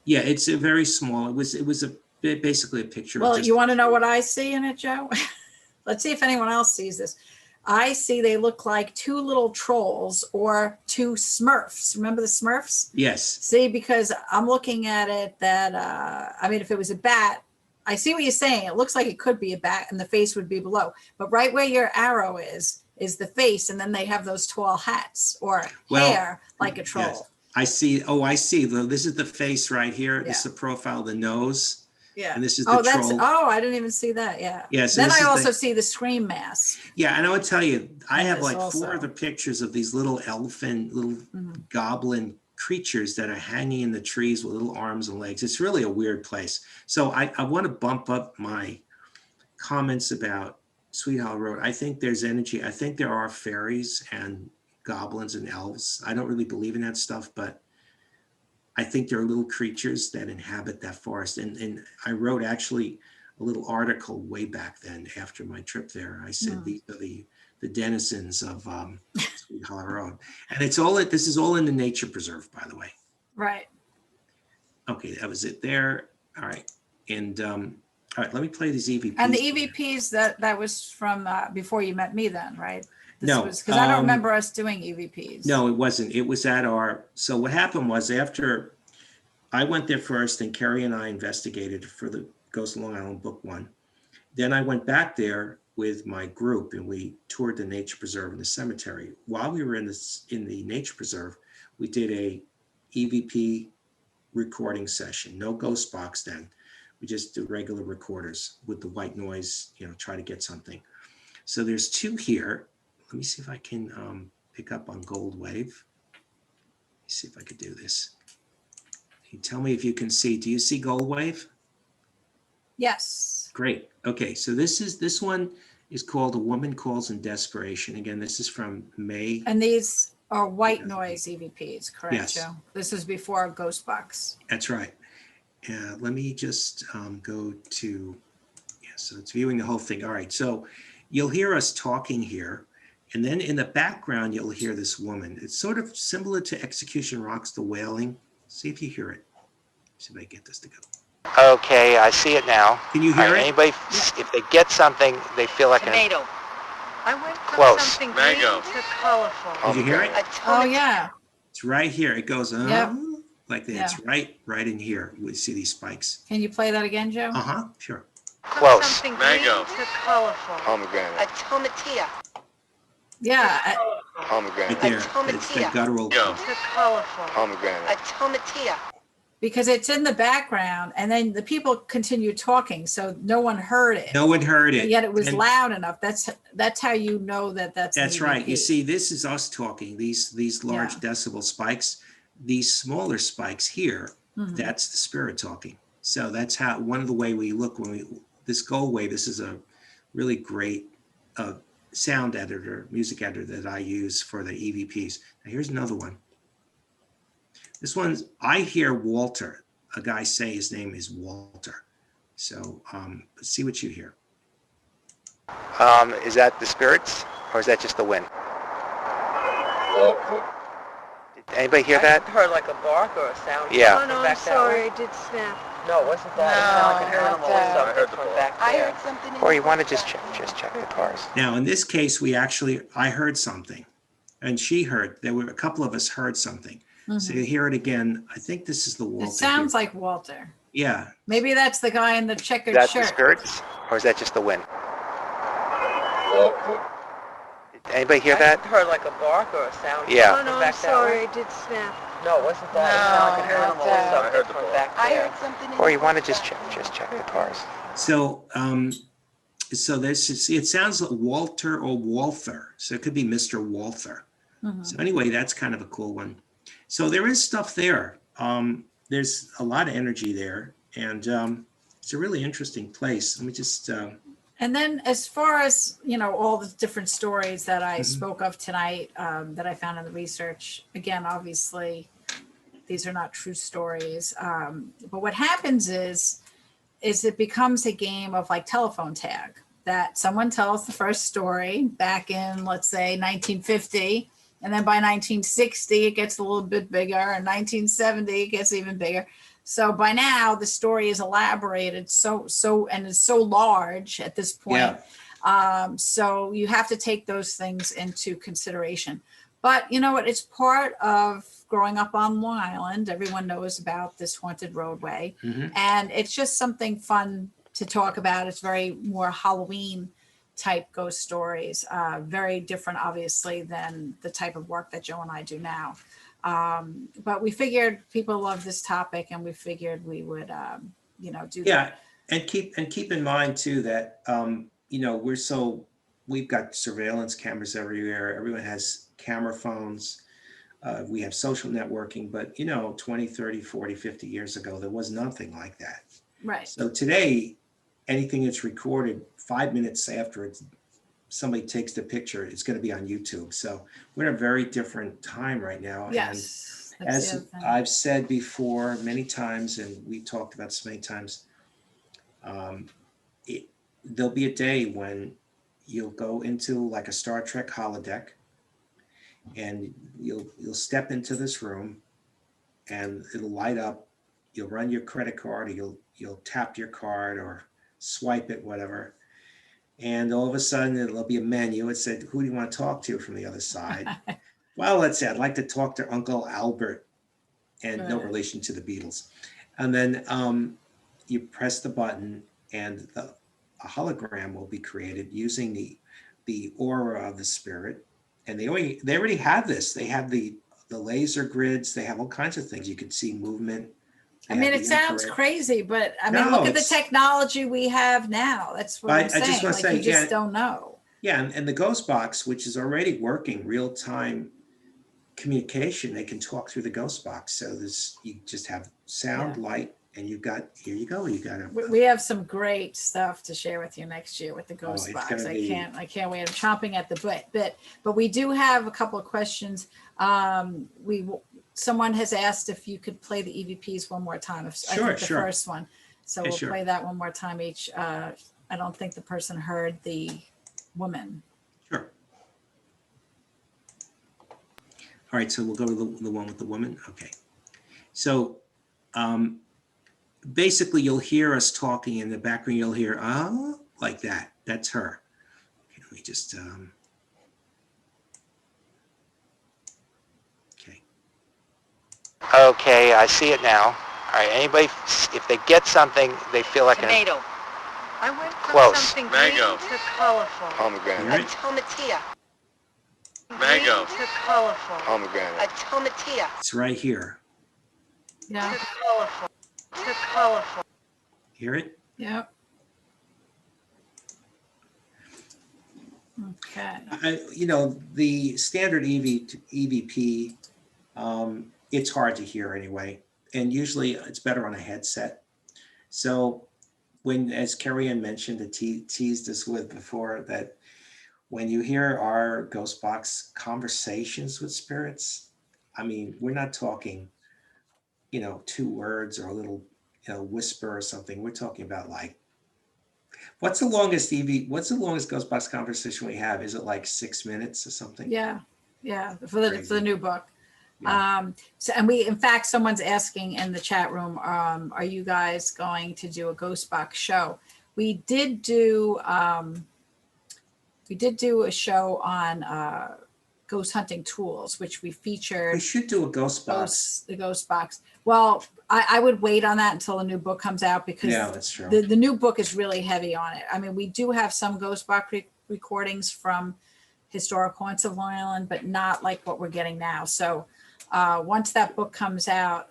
Yeah, it's a very small. It was basically a picture. Well, you want to know what I see in it, Joe? Let's see if anyone else sees this. I see they look like two little trolls or two Smurfs. Remember the Smurfs? Yes. See, because I'm looking at it that, I mean, if it was a bat, I see what you're saying. It looks like it could be a bat and the face would be below. But right where your arrow is the face. And then they have those tall hats or hair like a troll. Yes. I see. Oh, I see. This is the face right here. This is the profile, the nose. Yeah. And this is the troll. I didn't even see that. Yeah. Yeah. So then I also see the scream mask. Yeah. And I would tell you, I have like four other pictures of these little elephant, little goblin creatures that are hanging in the trees with little arms and legs. It's really a weird place. So I want to bump up my comments about Sweet Hollow Road. I think there's energy. I think there are fairies and goblins and elves. I don't really believe in that stuff, but I think there are little creatures that inhabit that forest. And I wrote actually a little article way back then after my trip there. I said these are the denizens of Sweet Hollow Road. And this is all in the nature preserve, by the way. Right. Okay, that was it there. All right. And all right, let me play these EVPs. And the EVPs that was from before you met me then, right? No, because I don't remember us doing EVPs. No, it wasn't. It was so what happened was after I went there first and Kerry and I investigated for the Ghost of Long Island Book 1. Then I went back there with my group and we toured the nature preserve and the cemetery. While we were in the nature preserve, we did a EVP recording session. No ghost box then. We just did regular recorders with the white noise, try to get something. So there's two here. Let me see if I can pick up on Gold Wave. Let me see if I could do this. Can you tell me if you can see? Do you see Gold Wave? Yes. Great. Okay, so this one is called A Woman Calls in Desperation. Again, this is from May. And these are white noise EVPs, correct, Yes. Joe? This is before Ghost Box. That's right. Let me just go to, so it's viewing the whole thing. All right, so you'll hear us talking here. And then in the background, you'll hear this woman. It's sort of similar to Execution Rocks, the wailing. See if you hear it. See if I get this to go. Okay, I see it now. Can you hear it? Anybody, if they get something, they feel like Tomato. I went from Close. something green Mango. to colorful. Did you hear it? A Oh, tomato. yeah. It's right here. It goes Yep. like that. It's right in here. We see these spikes. Can you play that again, Joe? Sure. From Close. something Mango. green to colorful. A Pomegranate. tomatia. Yeah. Pomegranate. Right there. It's the guttural. Go. To colorful. A Pomegranate. tomatia. Because it's in the background and then the people continue talking. So no one heard it. No one heard it. Yet it was And loud enough. That's how you know that's an That's right. You EVP. see, this is us talking. These large Yeah. decibel spikes. these smaller spikes here, that's the spirit talking. So that's how, one of the way we look when we, this go away, this is a really great sound editor, music editor that I use for the EVPs. Now here's another one. This one's, I hear Walter, a guy say his name is Walter. So let's see what you hear. Is that the spirits, or is that just the wind? Did anybody hear that? I heard like a bark or a sound. Yeah. Oh, no, I'm Back that sorry, way. I did snap. No, it wasn't that. It sounded like an No, animal not or that. something from back I there. heard something. Or you want to just check the cars? Now in this case, we actually, I heard something, and she heard. There were a couple of us heard something. So you hear it again. I think this is the Walter. It sounds like Walter. Yeah. Maybe that's the guy in the checkered That's the shirt. spirits, or is that just the wind? Did anybody hear that? I heard like a bark or a sound. Yeah. Oh, no, I'm Back that sorry, way. I did snap. No, it wasn't that. It sounded like an No, animal not or that. something from back I there. heard something. Or you want to just check the cars? So so this, it sounds like Walter or Walther. So it could be Mr. Walther. So anyway, that's kind of a cool one. So there is stuff there. There's a lot of energy there, and it's a really interesting place. Let me just. And then as far as, you know, all the different stories that I spoke of tonight, that I found in the research, again, obviously, these are not true stories. But what happens is it becomes a game of like telephone tag, that someone tells the first story back in, let's say, 1950. And then by 1960, it gets a little bit bigger. And 1970, it gets even bigger. So by now, the story is elaborated and is so large at this point. Yeah. So you have to take those things into consideration. But you know what? It's part of growing up on Long Island. Everyone knows about this haunted roadway. And it's just something fun to talk about. It's very more Halloween type ghost stories, very different, obviously, than the type of work that Joe and I do now. But we figured people love this topic, and we figured we would, do Yeah, and keep in mind too that we've got surveillance cameras everywhere. Everyone has camera phones. We have social networking, but 20, 30, 40, 50 years ago, there was nothing like that. Right. So today, anything that's recorded 5 minutes after somebody takes the picture, it's going to be on YouTube. So we're in a very different time right now. Yes. And as I've said before many times, and we talked about this many times, there'll be a day when you'll go into like a Star Trek holodeck, and you'll step into this room, and it'll light up. You'll run your credit card, or you'll tap your card or swipe it, whatever. And all of a sudden it'll be a menu. It said, who do you want to talk to from the other side? Well, let's say I'd like to talk to Uncle Albert, and no relation to the Beatles. And then you press the button, and a hologram will be created using the aura of the spirit. And they already have this. They have the laser grids. They have all kinds of things. You can see movement. I mean, it sounds crazy, but I mean, look at the technology we have now. That's what I'm saying. I just want to say, you just don't know. Yeah, and the Ghost Box, which is already working real-time communication, they can talk through the Ghost Box. So you just have sound, light, and here you go. You got it. We have some great stuff to share with you next year with the Ghost Box. I can't wait. I'm chomping at the bit. But we do have a couple of questions. Someone has asked if you could play the EVPs one more time. Sure. First one. So we'll play that one more time each. I don't think the person heard the woman. Sure. All right, so we'll go to the one with the woman. Okay. So basically you'll hear us talking in the background. You'll hear, like that. That's her. Okay, let me just, okay. Okay, I see it now. All right, anybody, if they get something, they feel like Tomato. I went from Close. something Mango. green to colorful. Pomegranate. A tomatillo. Mango. Green to colorful. A Pomegranate. tomatillo. It's right here. Yeah. To colorful. To colorful. Hear it? Yep. Okay. The standard EVP, it's hard to hear anyway. And usually it's better on a headset. So when, as Kerriann mentioned, teased us with before, that when you hear our Ghost Box conversations with spirits, I mean, we're not talking, 2 words or a little, whisper or something. We're talking about like, what's the longest Ghost Box conversation we have? Is it like 6 minutes or something? Yeah, for the new book. Yeah. So, and we, in fact, someone's asking in the chat room, are you guys going to do a Ghost Box show? We did do a show on ghost hunting tools, which we featured. We should do a Ghost Box. The Ghost Box. Well, I would wait on that until the new book comes out, because Yeah, that's true. the new book is really heavy on it. I mean, we do have some Ghost Box recordings from historic haunts of Long Island, but not like what we're getting now. So once that book comes out,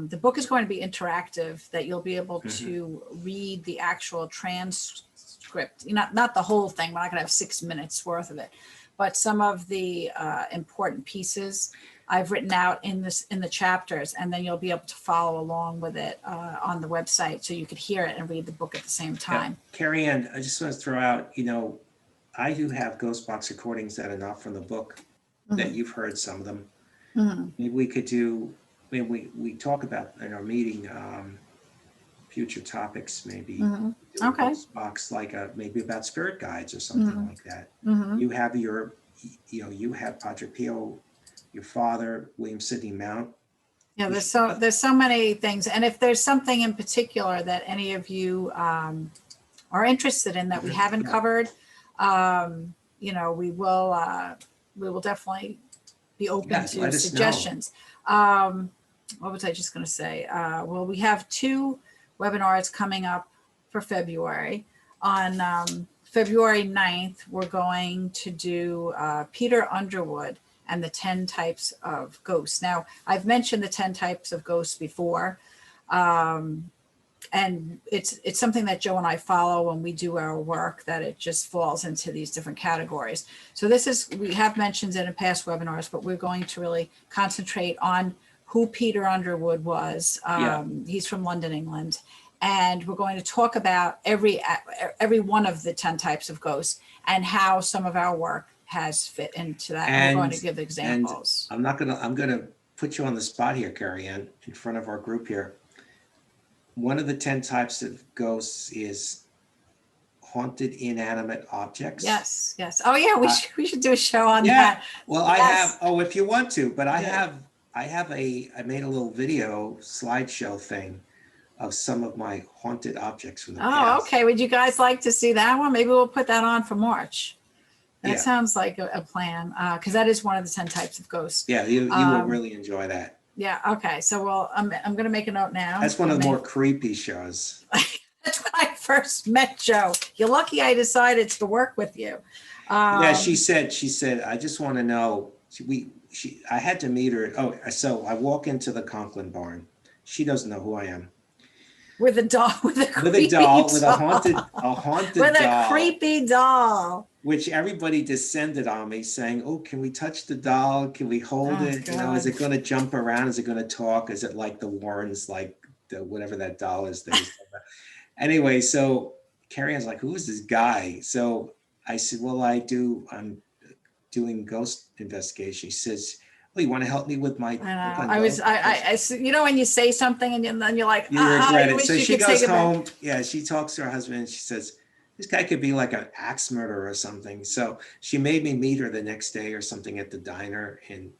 the book is going to be interactive, that you'll be able to read the actual transcript. Not the whole thing. We're not going to have 6 minutes worth of it, but some of the important pieces I've written out in the chapters, and then you'll be able to follow along with it on the website, so you could hear it and read the book at the same time. Yeah. Kerriann, I just want to throw out, I do have Ghost Box recordings that are not from the book, that you've heard some of them. Maybe we could do, we talk about in our meeting, future topics, maybe. Do a Okay. Ghost Box, like maybe about spirit guides or something like that. You have you have Padre Pio, your father, William Sidney Mount. Yeah, there's so many things. And if there's something in particular that any of you are interested in that we haven't covered, we will definitely be open to suggestions. What was I just going to say? Well, we have 2 webinars coming up for February. On February 9th, we're going to do Peter Underwood and the 10 types of ghosts. Now, I've mentioned the 10 types of ghosts before. And it's something that Joe and I follow when we do our work, that it just falls into these different categories. So we have mentioned it in past webinars, but we're going to really concentrate on who Peter Underwood was. He's from London, England. And we're going to talk about every one of the 10 types of ghosts and how some of our work has fit into that. And we're going to give examples. I'm going to put you on the spot here, Kerriann, in front of our group here. One of the 10 types of ghosts is haunted inanimate objects. Yes. Oh yeah, we should do a show on that. Well, yes. If you want to, but I made a little video slideshow thing of some of my haunted objects from the past. Okay. Would you guys like to see that one? Maybe we'll put that on for March. That sounds like a plan, because that is one of the 10 types of ghosts. Yeah, you will really enjoy that. Yeah. Okay. So, I'm going to make a note now. That's one of the more creepy shows. That's when I first met Joe. You're lucky I decided to work with you. She said, I just want to know. I had to meet her. So I walk into the Conklin barn. She doesn't know who I am. With a doll, with a haunted with doll, a creepy doll. Which everybody descended on me saying, "Oh, can we touch the doll? Can we hold it? God. Is it going to jump around? Is it going to talk? Is it like the Warrens, like whatever that doll is?" Anyway, so Kerriann's like, "Who is this guy?" So I said, "Well, I'm doing ghost investigation." She says, "Oh, you want to help me with my?" I when you say something and then you're like, you regret it. wish So you she could goes take it home. back. Yeah, she talks to her husband and she says, "This guy could be like an axe murderer or something." So she made me meet her the next day or something at the diner, and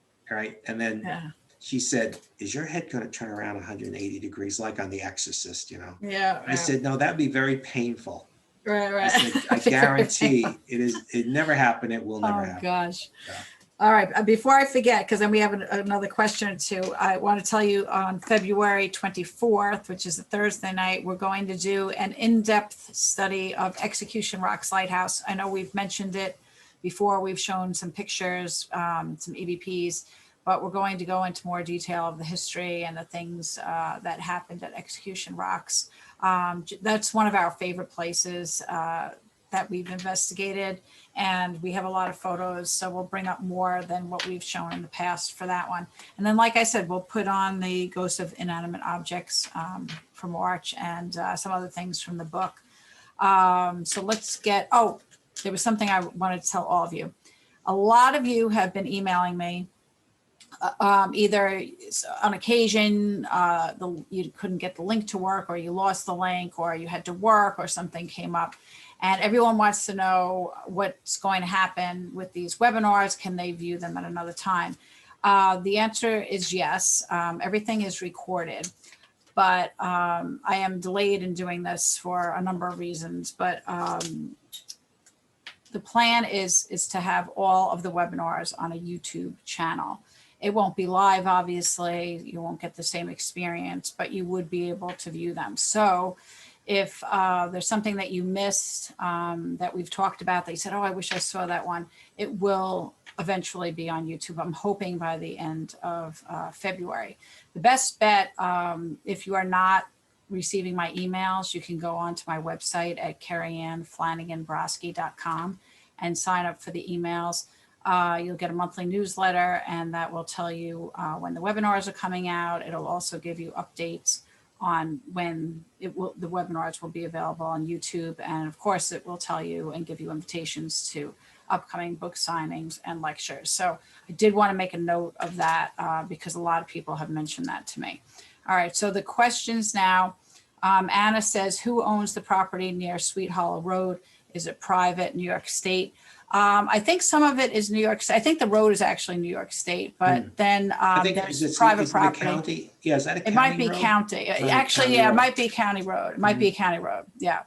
then she said, "Is your head going to turn around 180 degrees like on The Exorcist?" Yeah. I said, "No, that'd be very painful." Right. I said, "I guarantee it is. It never happened. It will never happen." Oh gosh. Yeah. All right. Before I forget, because then we have another question or two, I want to tell you on February 24th, which is a Thursday night, we're going to do an in-depth study of Execution Rocks Lighthouse. I know we've mentioned it before. We've shown some pictures, some EVPs, but we're going to go into more detail of the history and the things that happened at Execution Rocks. That's one of our favorite places that we've investigated, and we have a lot of photos, so we'll bring up more than what we've shown in the past for that one. And then, like I said, we'll put on the Ghost of Inanimate Objects for March, and some other things from the book. So let's get, oh, there was something I wanted to tell all of you. A lot of you have been emailing me, either on occasion you couldn't get the link to work, or you lost the link, or you had to work, or something came up. And everyone wants to know what's going to happen with these webinars. Can they view them at another time? The answer is yes. Everything is recorded, but I am delayed in doing this for a number of reasons. But the plan is to have all of the webinars on a YouTube channel. It won't be live, obviously. You won't get the same experience, but you would be able to view them. So if there's something that you missed that we've talked about, that you said, oh, I wish I saw that one, it will eventually be on YouTube. I'm hoping by the end of February. The best bet, if you are not receiving my emails, you can go onto my website at kerriannflanaganbrosky.com and sign up for the emails. You'll get a monthly newsletter, and that will tell you when the webinars are coming out. It'll also give you updates on when the webinars will be available on YouTube. And of course, it will tell you and give you invitations to upcoming book signings and lectures. So I did want to make a note of that because a lot of people have mentioned that to me. All right, so the questions now. Anna says, who owns the property near Sweet Hollow Road? Is it private, New York State? I think some of it is New York. I think the road is actually New York State, but then there's private property. County? Yeah, is that a county It might be road? county. Might be Actually, county yeah, road. it might be county road. It might be a county road. Yeah.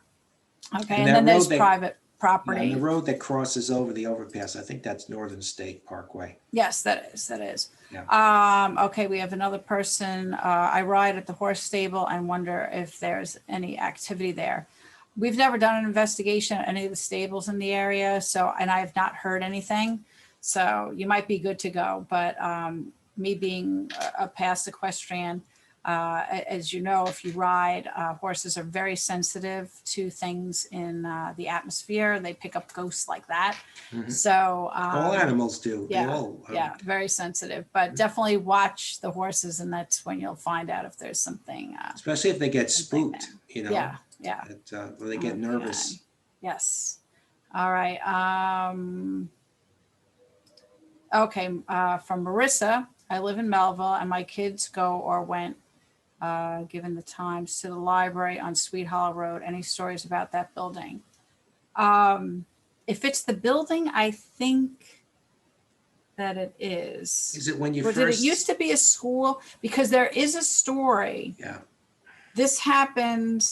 Okay, And and then that there's road that- private Yeah, and property. the road that crosses over the overpass, I think that's Northern State Parkway. Yes, that is. Yeah. Okay, we have another person. I ride at the horse stable and wonder if there's any activity there. We've never done an investigation at any of the stables in the area, and I have not heard anything. So you might be good to go. But me being a past equestrian, as you know, if you ride, horses are very sensitive to things in the atmosphere. They pick up ghosts like that. Mhm. So All animals do. They yeah, all, yeah, very sensitive. But definitely watch the horses, and that's when you'll find out if there's something. especially if they get Something spooked, there. you know. Yeah, yeah. When they get nervous. Yes. All right. Okay. From Marissa, I live in Melville, and my kids go or went, given the times, to the library on Sweet Hollow Road. Any stories about that building? If it's the building, I think that it is. Is it when you Or did it first? used to be a school? Because there is a story. Yeah. This happened,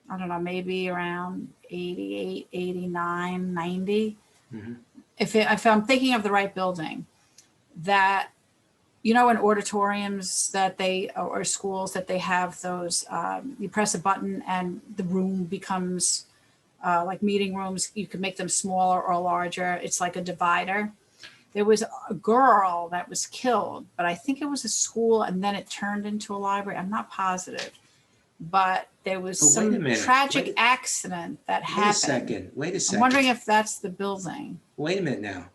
I don't know, maybe around 88, 89, 90. Mhm. If I'm thinking of the right building, that, you know, in auditoriums that or schools that they have those, you press a button and the room becomes like meeting rooms. You can make them smaller or larger. It's like a divider. There was a girl that was killed, but I think it was a school, and then it turned into a library. I'm not positive, but there was But wait a some minute. tragic accident that Wait a happened. second. Wait a I'm second. wondering if that's the building. Wait a minute now.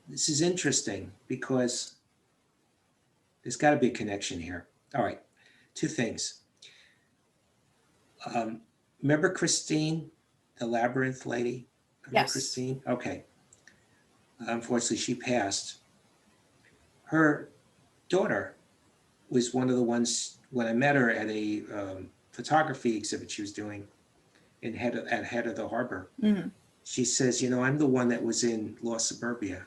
This is interesting because there's got to be a connection here. All right. Two things. Remember Christine, the labyrinth lady? Remember Yes. Christine? Okay. Unfortunately, she passed. Her daughter was one of the ones, when I met her at a photography exhibit she was doing at head of the harbor. Mhm. She says, you know, I'm the one that was in Lost Suburbia.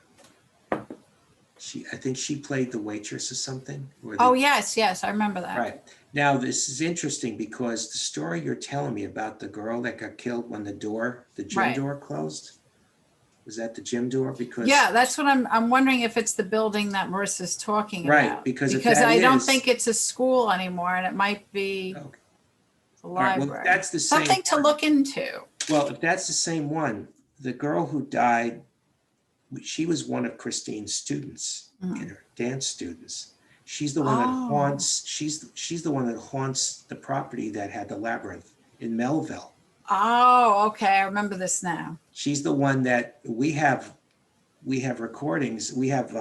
I think she played the waitress or something. Oh, yes, I remember that. Right. Now, this is interesting because the story you're telling me about the girl that got killed when the gym Right. door closed, was that the gym door? Because Yeah, that's what I'm wondering if it's the building that Marissa's talking Right, about. because if because that I don't is- think it's a school anymore, and it might be Okay. the All right, well, library. that's the same Something to one. look into. Well, if that's the same one, the girl who died, she was one of Christine's students, Mhm. her dance students. She's the one that Oh. haunts. She's the one that haunts the property that had the labyrinth in Melville. Oh, okay. I remember this now. She's the one that we have recordings. We have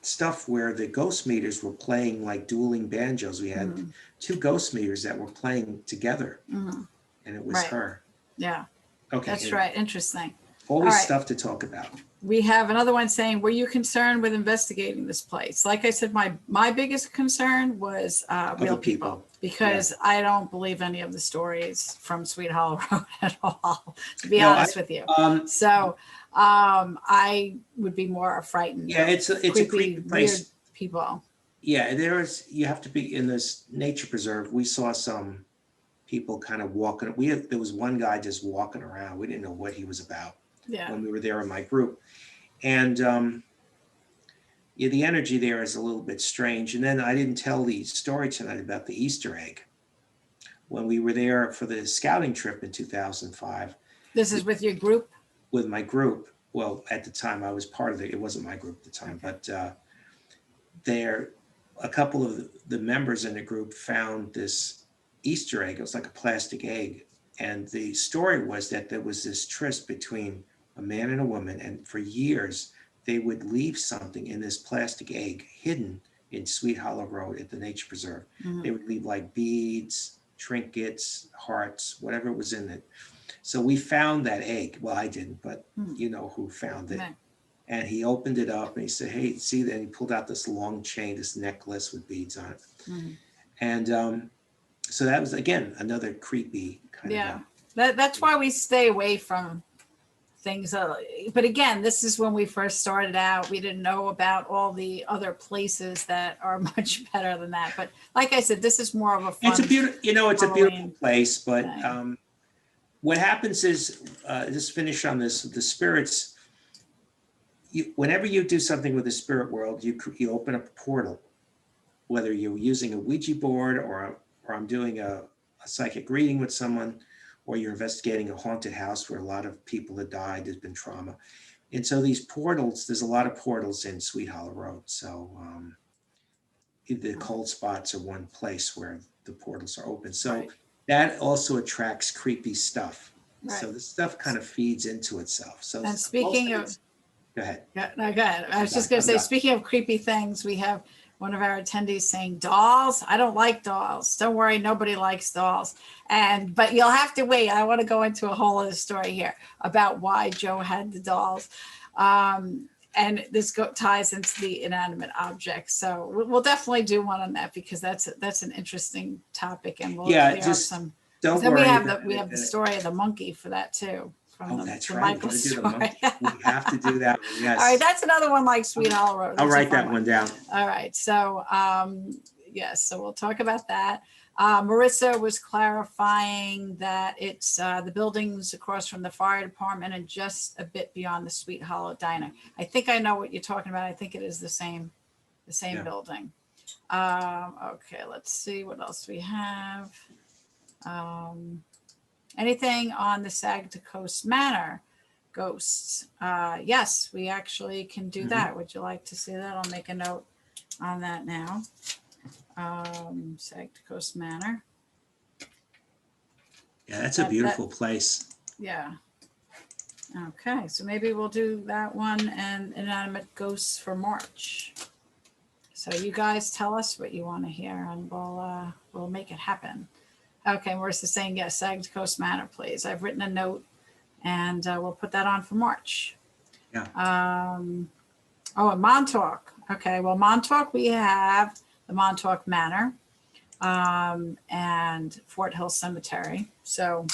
stuff where the ghost meters were playing like dueling banjos. We had two ghost meters that were playing together, and it was Right. her. Yeah, Okay. that's right. Interesting. Always All right. stuff to talk about. We have another one saying, were you concerned with investigating this place? Like I said, my biggest concern was real people, because I don't believe any of the stories from Sweet Hollow Road at all, to be honest with you. So I would be more frightened. Yeah, it's a creepy place. Weird people. Yeah, you have to be in this nature preserve. We saw some people kind of walking. There was one guy just walking around. We didn't know what he was about. Yeah. When we were there in my group. And yeah, the energy there is a little bit strange. And then I didn't tell the story tonight about the Easter egg. When we were there for the scouting trip in 2005. This is with your group? With my group. Well, at the time I was part of it wasn't my group at the time, but a couple of the members in the group found this Easter egg. It was like a plastic egg. And the story was that there was this tryst between a man and a woman, and for years they would leave something in this plastic egg hidden in Sweet Hollow Road at the nature preserve. They would leave like beads, trinkets, hearts, whatever was in it. So we found that egg. Well, I didn't, but you know who found it. And he opened it up and he said, hey, see that? And he pulled out this long chain, this necklace with beads on it. And so that was, again, another creepy kind of. That's why we stay away from things. But again, this is when we first started out. We didn't know about all the other places that are much better than that. But like I said, this is more of a fun. It's a beautiful, it's a beautiful place. But thing. What happens is, just finish on this, the spirits, whenever you do something with the spirit world, you open up a portal, whether you're using a Ouija board or I'm doing a psychic reading with someone, or you're investigating a haunted house where a lot of people have died, there's been trauma. And so these portals, there's a lot of portals in Sweet Hollow Road. So the cold spots are one place where the portals are open. So that also attracts creepy stuff. So the stuff kind of feeds into itself. So and speaking of, go ahead. No, go ahead. I was just going to say, speaking of creepy things, we have one of our attendees saying, dolls? I don't like dolls. Don't worry, nobody likes dolls. But you'll have to wait. I want to go into a whole other story here about why Joe had the dolls. And this ties into the inanimate objects. So we'll definitely do one on that, because that's an interesting topic. And we'll clear up some. Don't then worry. we have the story of the monkey for that too. That's right. We have to do that one. Yes. All right, that's another one like Sweet Hollow Road. I'll write that one down. All right, so yes, so we'll talk about that. Marissa was clarifying that it's the buildings across from the fire department and just a bit beyond the Sweet Hollow Diner. I think I know what you're talking about. I think it is the same building. Okay, let's see what else we have. Anything on the Saginaw Coast Manor ghosts? Yes, we actually can do that. Would you like to see that? I'll make a note on that now. Saginaw Coast Manor. Yeah, that's a beautiful place. Yeah. Okay, so maybe we'll do that one and inanimate ghosts for March. So you guys tell us what you want to hear, and we'll make it happen. Okay, Marissa's saying yes, Saginaw Coast Manor, please. I've written a note, and we'll put that on for March. Yeah. And Montauk. Okay, well, Montauk, we have the Montauk Manor and Fort Hill Cemetery. So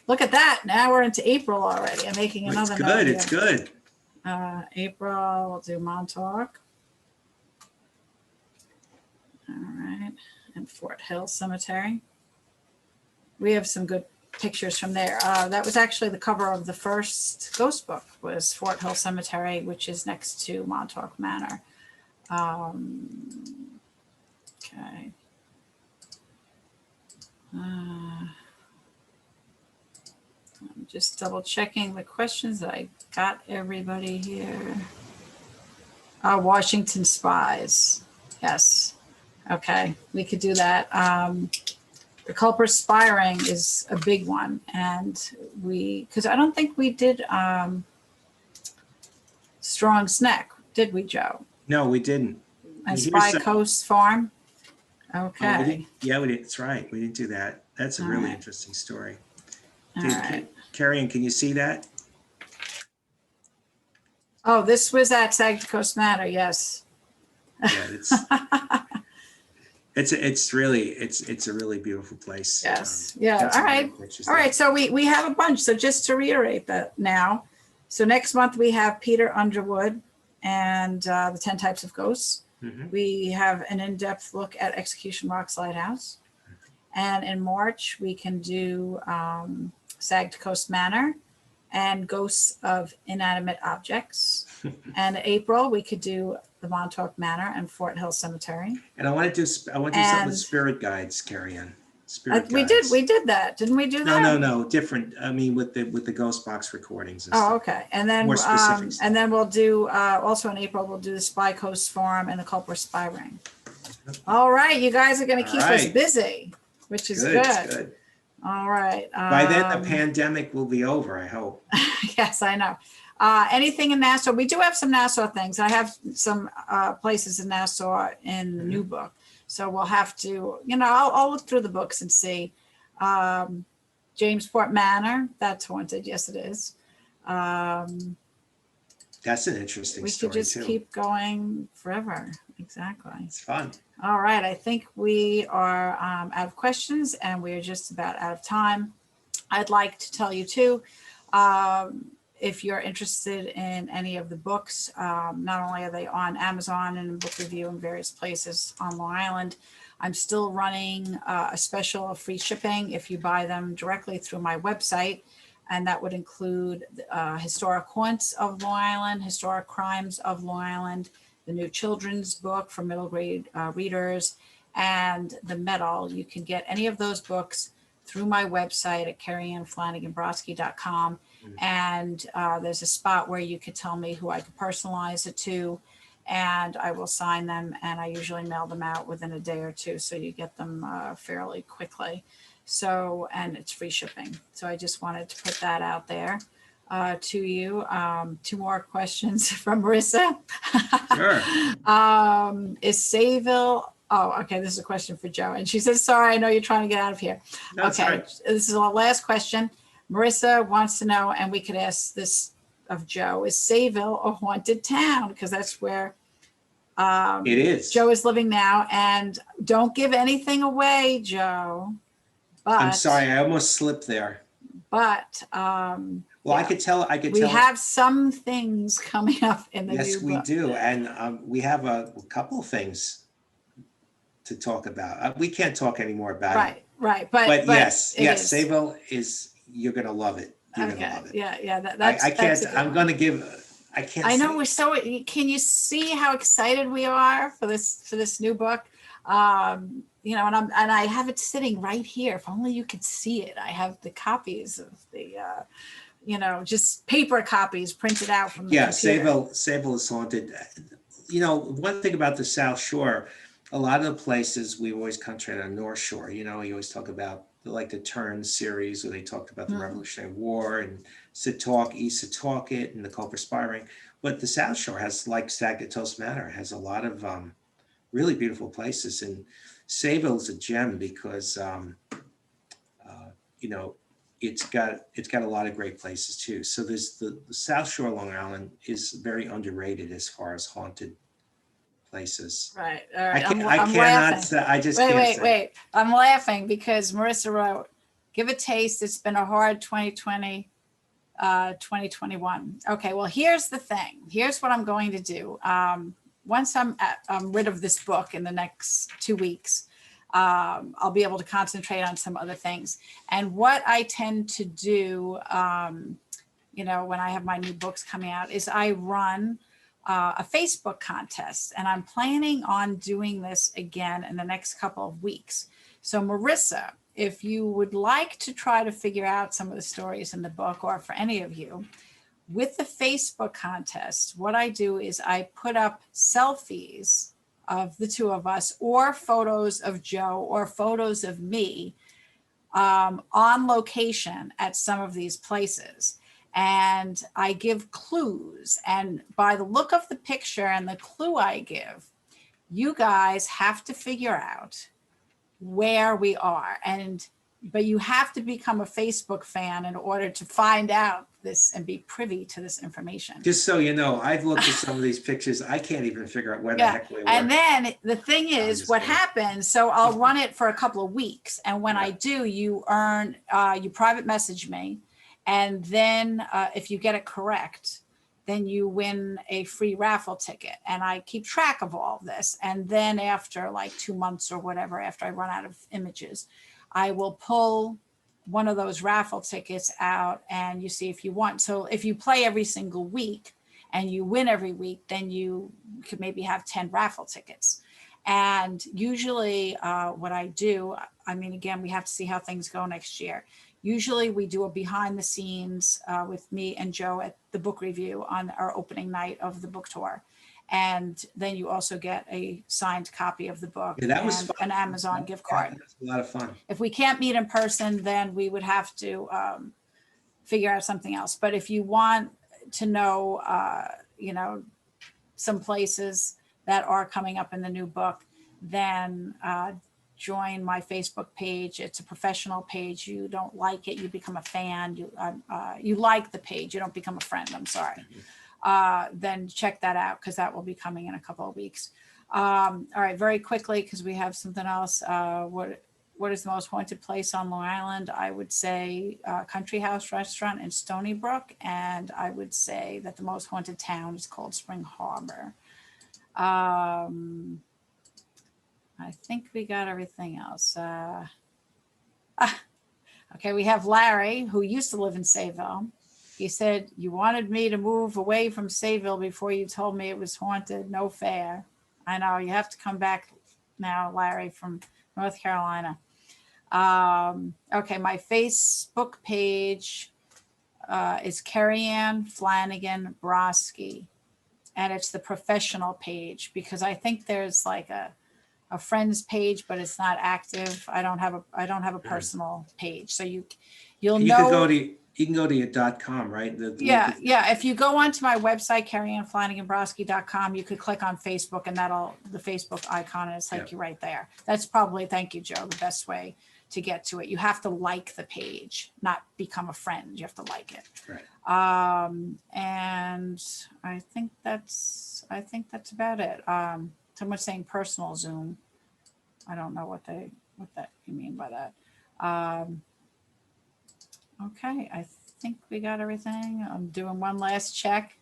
look at that. Now we're into April already. I'm making another note. It's good. April, we'll do Montauk. All right, and Fort Hill Cemetery. We have some good pictures from there. That was actually the cover of the first ghost book, was Fort Hill Cemetery, which is next to Montauk Manor. Okay. I'm just double checking the questions. I got everybody here. Washington Spies. Yes. Okay, we could do that. the culprit spiring is a big one. And because I don't think we did Strong's Neck, did we, Joe? No, we didn't. And Here's Spy some- Coast Farm? Oh, we Okay. didn't- yeah, we did. That's right. We didn't do that. That's a All really right. interesting story. All Did, right. Kerriann, can you see that? Oh, this was at Saginaw Coast Manor, yes. Yeah, it's a really beautiful place. Yes. Got Yeah. some All right. great pictures All there. right. So we have a bunch. So just to reiterate that now. So next month we have Peter Underwood and the 10 Types of Ghosts. Mhm. We have an in-depth look at Execution Rocks Lighthouse. And in March we can do Saginaw Coast Manor and Ghosts of Inanimate Objects. And in April we could do the Montauk Manor and Fort Hill Cemetery. And I want to do something with And- spirit guides, Kerriann. Spirit We guides. did that. Didn't we do that? No, different. I mean, with the ghost box recordings and Oh, stuff. okay. And then, More specific stuff. and then we'll do, also in April, we'll do the Spy Coast Farm and the Culper Spy Ring. All right, you guys are gonna All keep us right. busy, which is Good, good. good. All right. By then, the pandemic will be over, I hope. Yes, I know. Anything in Nassau? We do have some Nassau things. I have some places in Nassau in the new book. So we'll have to, I'll look through the books and see. Jamesport Manor, that's haunted. Yes, it is. That's an interesting We story could just too. keep going forever. Exactly. It's fun. All right. I think we are out of questions and we are just about out of time. I'd like to tell you too, if you're interested in any of the books, not only are they on Amazon and in book review in various places on Long Island, I'm still running a special of free shipping if you buy them directly through my website. And that would include Historic Haunts of Long Island, Historic Crimes of Long Island, the new children's book for middle grade readers, and the medal. You can get any of those books through my website at KerriannFlanaganBrosky.com. And there's a spot where you could tell me who I could personalize it to, and I will sign them, and I usually mail them out within a day or two, so you get them fairly quickly. So, and it's free shipping. So I just wanted to put that out there to you. Two more questions from Marissa. Sure. Is Sayville, oh, okay, this is a question for Joe. And she says, sorry, I know you're trying to get out of here. That's Okay, right. this is our last question. Marissa wants to know, and we could ask this of Joe, is Sayville a haunted town? Because that's where It is. Joe is living now. And don't give anything away, Joe. But, I'm sorry, I almost slipped there. But Well, yeah. I could tell. we have some things coming up in the Yes, new we book. do, and we have a couple things to talk about. We can't talk anymore about it. Right. But yes, it is. Sayville is. You're gonna love it. You're Okay. gonna love it. Yeah. That's. I that's can't. a good I'm one. gonna give. I can't. I know say- we're so. Can you see how excited we are for this new book? And I have it sitting right here. If only you could see it. I have the copies of the, just paper copies printed out from the Yeah, computer. Sayville is haunted. One thing about the South Shore, a lot of the places we always concentrate on North Shore. You always talk about the Turn series, where they talked about the Revolutionary War and Setauket, East Setauket, and the Culper Spy Ring. But the South Shore has, like Saginaw Coast Manor, has a lot of really beautiful places, and Sayville is a gem because it's got a lot of great places too. So there's the South Shore of Long Island is very underrated as far as haunted places. Right. All right. I I'm cannot laughing. say. I just can't say. Wait. I'm laughing because Marissa wrote, "Give a taste. It's been a hard 2020, 2021." Okay. Well, here's the thing. Here's what I'm going to do. Once I'm rid of this book in the next 2 weeks, I'll be able to concentrate on some other things. And what I tend to do, when I have my new books coming out, is I run a Facebook contest, and I'm planning on doing this again in the next couple of weeks. So Marissa, if you would like to try to figure out some of the stories in the book, or for any of you, with the Facebook contest, what I do is I put up selfies of the two of us, or photos of Joe, or photos of me, on location at some of these places. And I give clues. And by the look of the picture and the clue I give, you guys have to figure out where we are. But you have to become a Facebook fan in order to find out this and be privy to this information. Just so you know, I've looked at some of these pictures. I can't even figure out where the heck we were. And then the thing is, just what kidding. happens, so I'll run it for a couple of weeks. And when I Yeah. do, you earn, you private message me. And then if you get it correct, then you win a free raffle ticket. And I keep track of all of this. And then after like 2 months or whatever, after I run out of images, I will pull one of those raffle tickets out and you see if you want. So if you play every single week and you win every week, then you could maybe have 10 raffle tickets. And usually what I do, I mean, again, we have to see how things go next year. Usually we do a behind the scenes with me and Joe at the book review on our opening night of the book tour. And then you also get a signed copy of the book That was and fun. an Amazon gift card. That's a lot of fun. If we can't meet in person, then we would have to figure out something else. But if you want to know, some places that are coming up in the new book, then join my Facebook page. It's a professional page. You don't like it, you become a fan. You like the page, you don't become a friend. I'm sorry. Then check that out because that will be coming in a couple of weeks. All right, very quickly, because we have something else. What is the most haunted place on Long Island? I would say Country House Restaurant in Stony Brook. And I would say that the most haunted town is Cold Spring Harbor. I think we got everything else. Okay, we have Larry, who used to live in Sayville. He said, you wanted me to move away from Sayville before you told me it was haunted. No fair. I know, you have to come back now, Larry, from North Carolina. Okay, my Facebook page is Kerriann Flanagan Brosky. And it's the professional page because I think there's like a friends page, but it's not active. I don't have a personal page. So you'll know. You can go to your .com, right? Yeah. If you go onto my website, KerriannFlanaganBrosky.com, you could click on Facebook and the Facebook icon and it's like you right there. That's probably, thank you, Joe, the best way to get to it. You have to like the page, not become a friend. You have to like it. Right. And I think that's about it. Someone's saying personal Zoom. I don't know what you mean by that. Okay, I think we got everything. I'm doing one last check.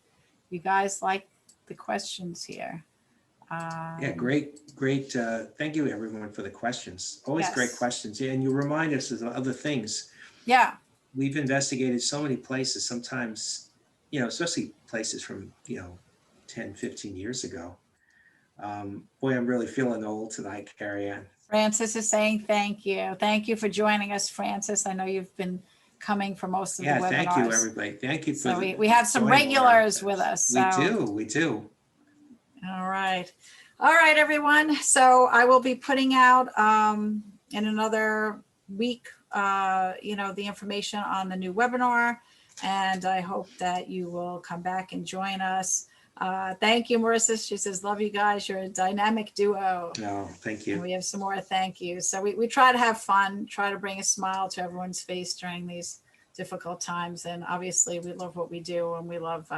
You guys like the questions here. Yeah, great. Thank you, everyone, for the questions. Always Yes. great questions. Yeah, and you remind us of other things. Yeah, We've investigated so many places, sometimes, especially places from, 10, 15 years ago. Boy, I'm really feeling old tonight, Kerriann. Francis is saying thank you. Thank you for joining us, Francis. I know you've been coming for most of the Yeah, webinars. thank you, everybody. Thank you. So we have some regulars with us. We do. All right, everyone. So I will be putting out in another week, the information on the new webinar, and I hope that you will come back and join us. Thank you, Marissa. She says, love you guys. You're a dynamic duo. No, thank And you. we have some more thank yous. So we try to have fun, try to bring a smile to everyone's face during these difficult times. And obviously we love what we do and we love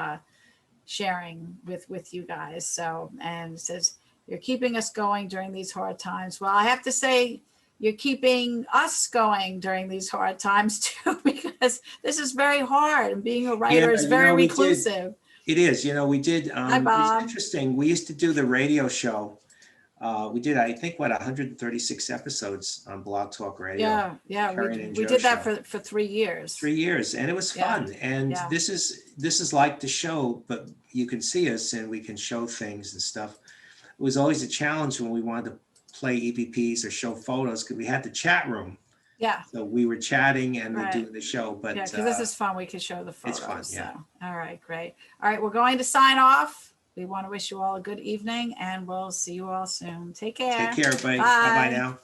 sharing with you guys. So, and it says, you're keeping us going during these hard times. Well, I have to say, you're keeping us going during these hard times too, because this is very hard. And being a writer is very reclusive. It is, we did, Hi, Bob. it's interesting. We used to do the radio show. We did, I think, 136 episodes on Blog Talk Radio. Yeah. Kerriann and We Joe did that show. for 3 years. 3 years, and it was fun. And Yeah. this is like the show, but you can see us and we can show things and stuff. It was always a challenge when we wanted to play EPPs or show photos because we had the chat room. Yeah. So we were chatting and Right. doing the show, but Yeah, because this is fun. We could show the photos. it's fun, yeah. So. All right, great. All right, we're going to sign off. We want to wish you all a good evening and we'll see you all soon. Take care. take care, everybody. Bye. Bye-bye now.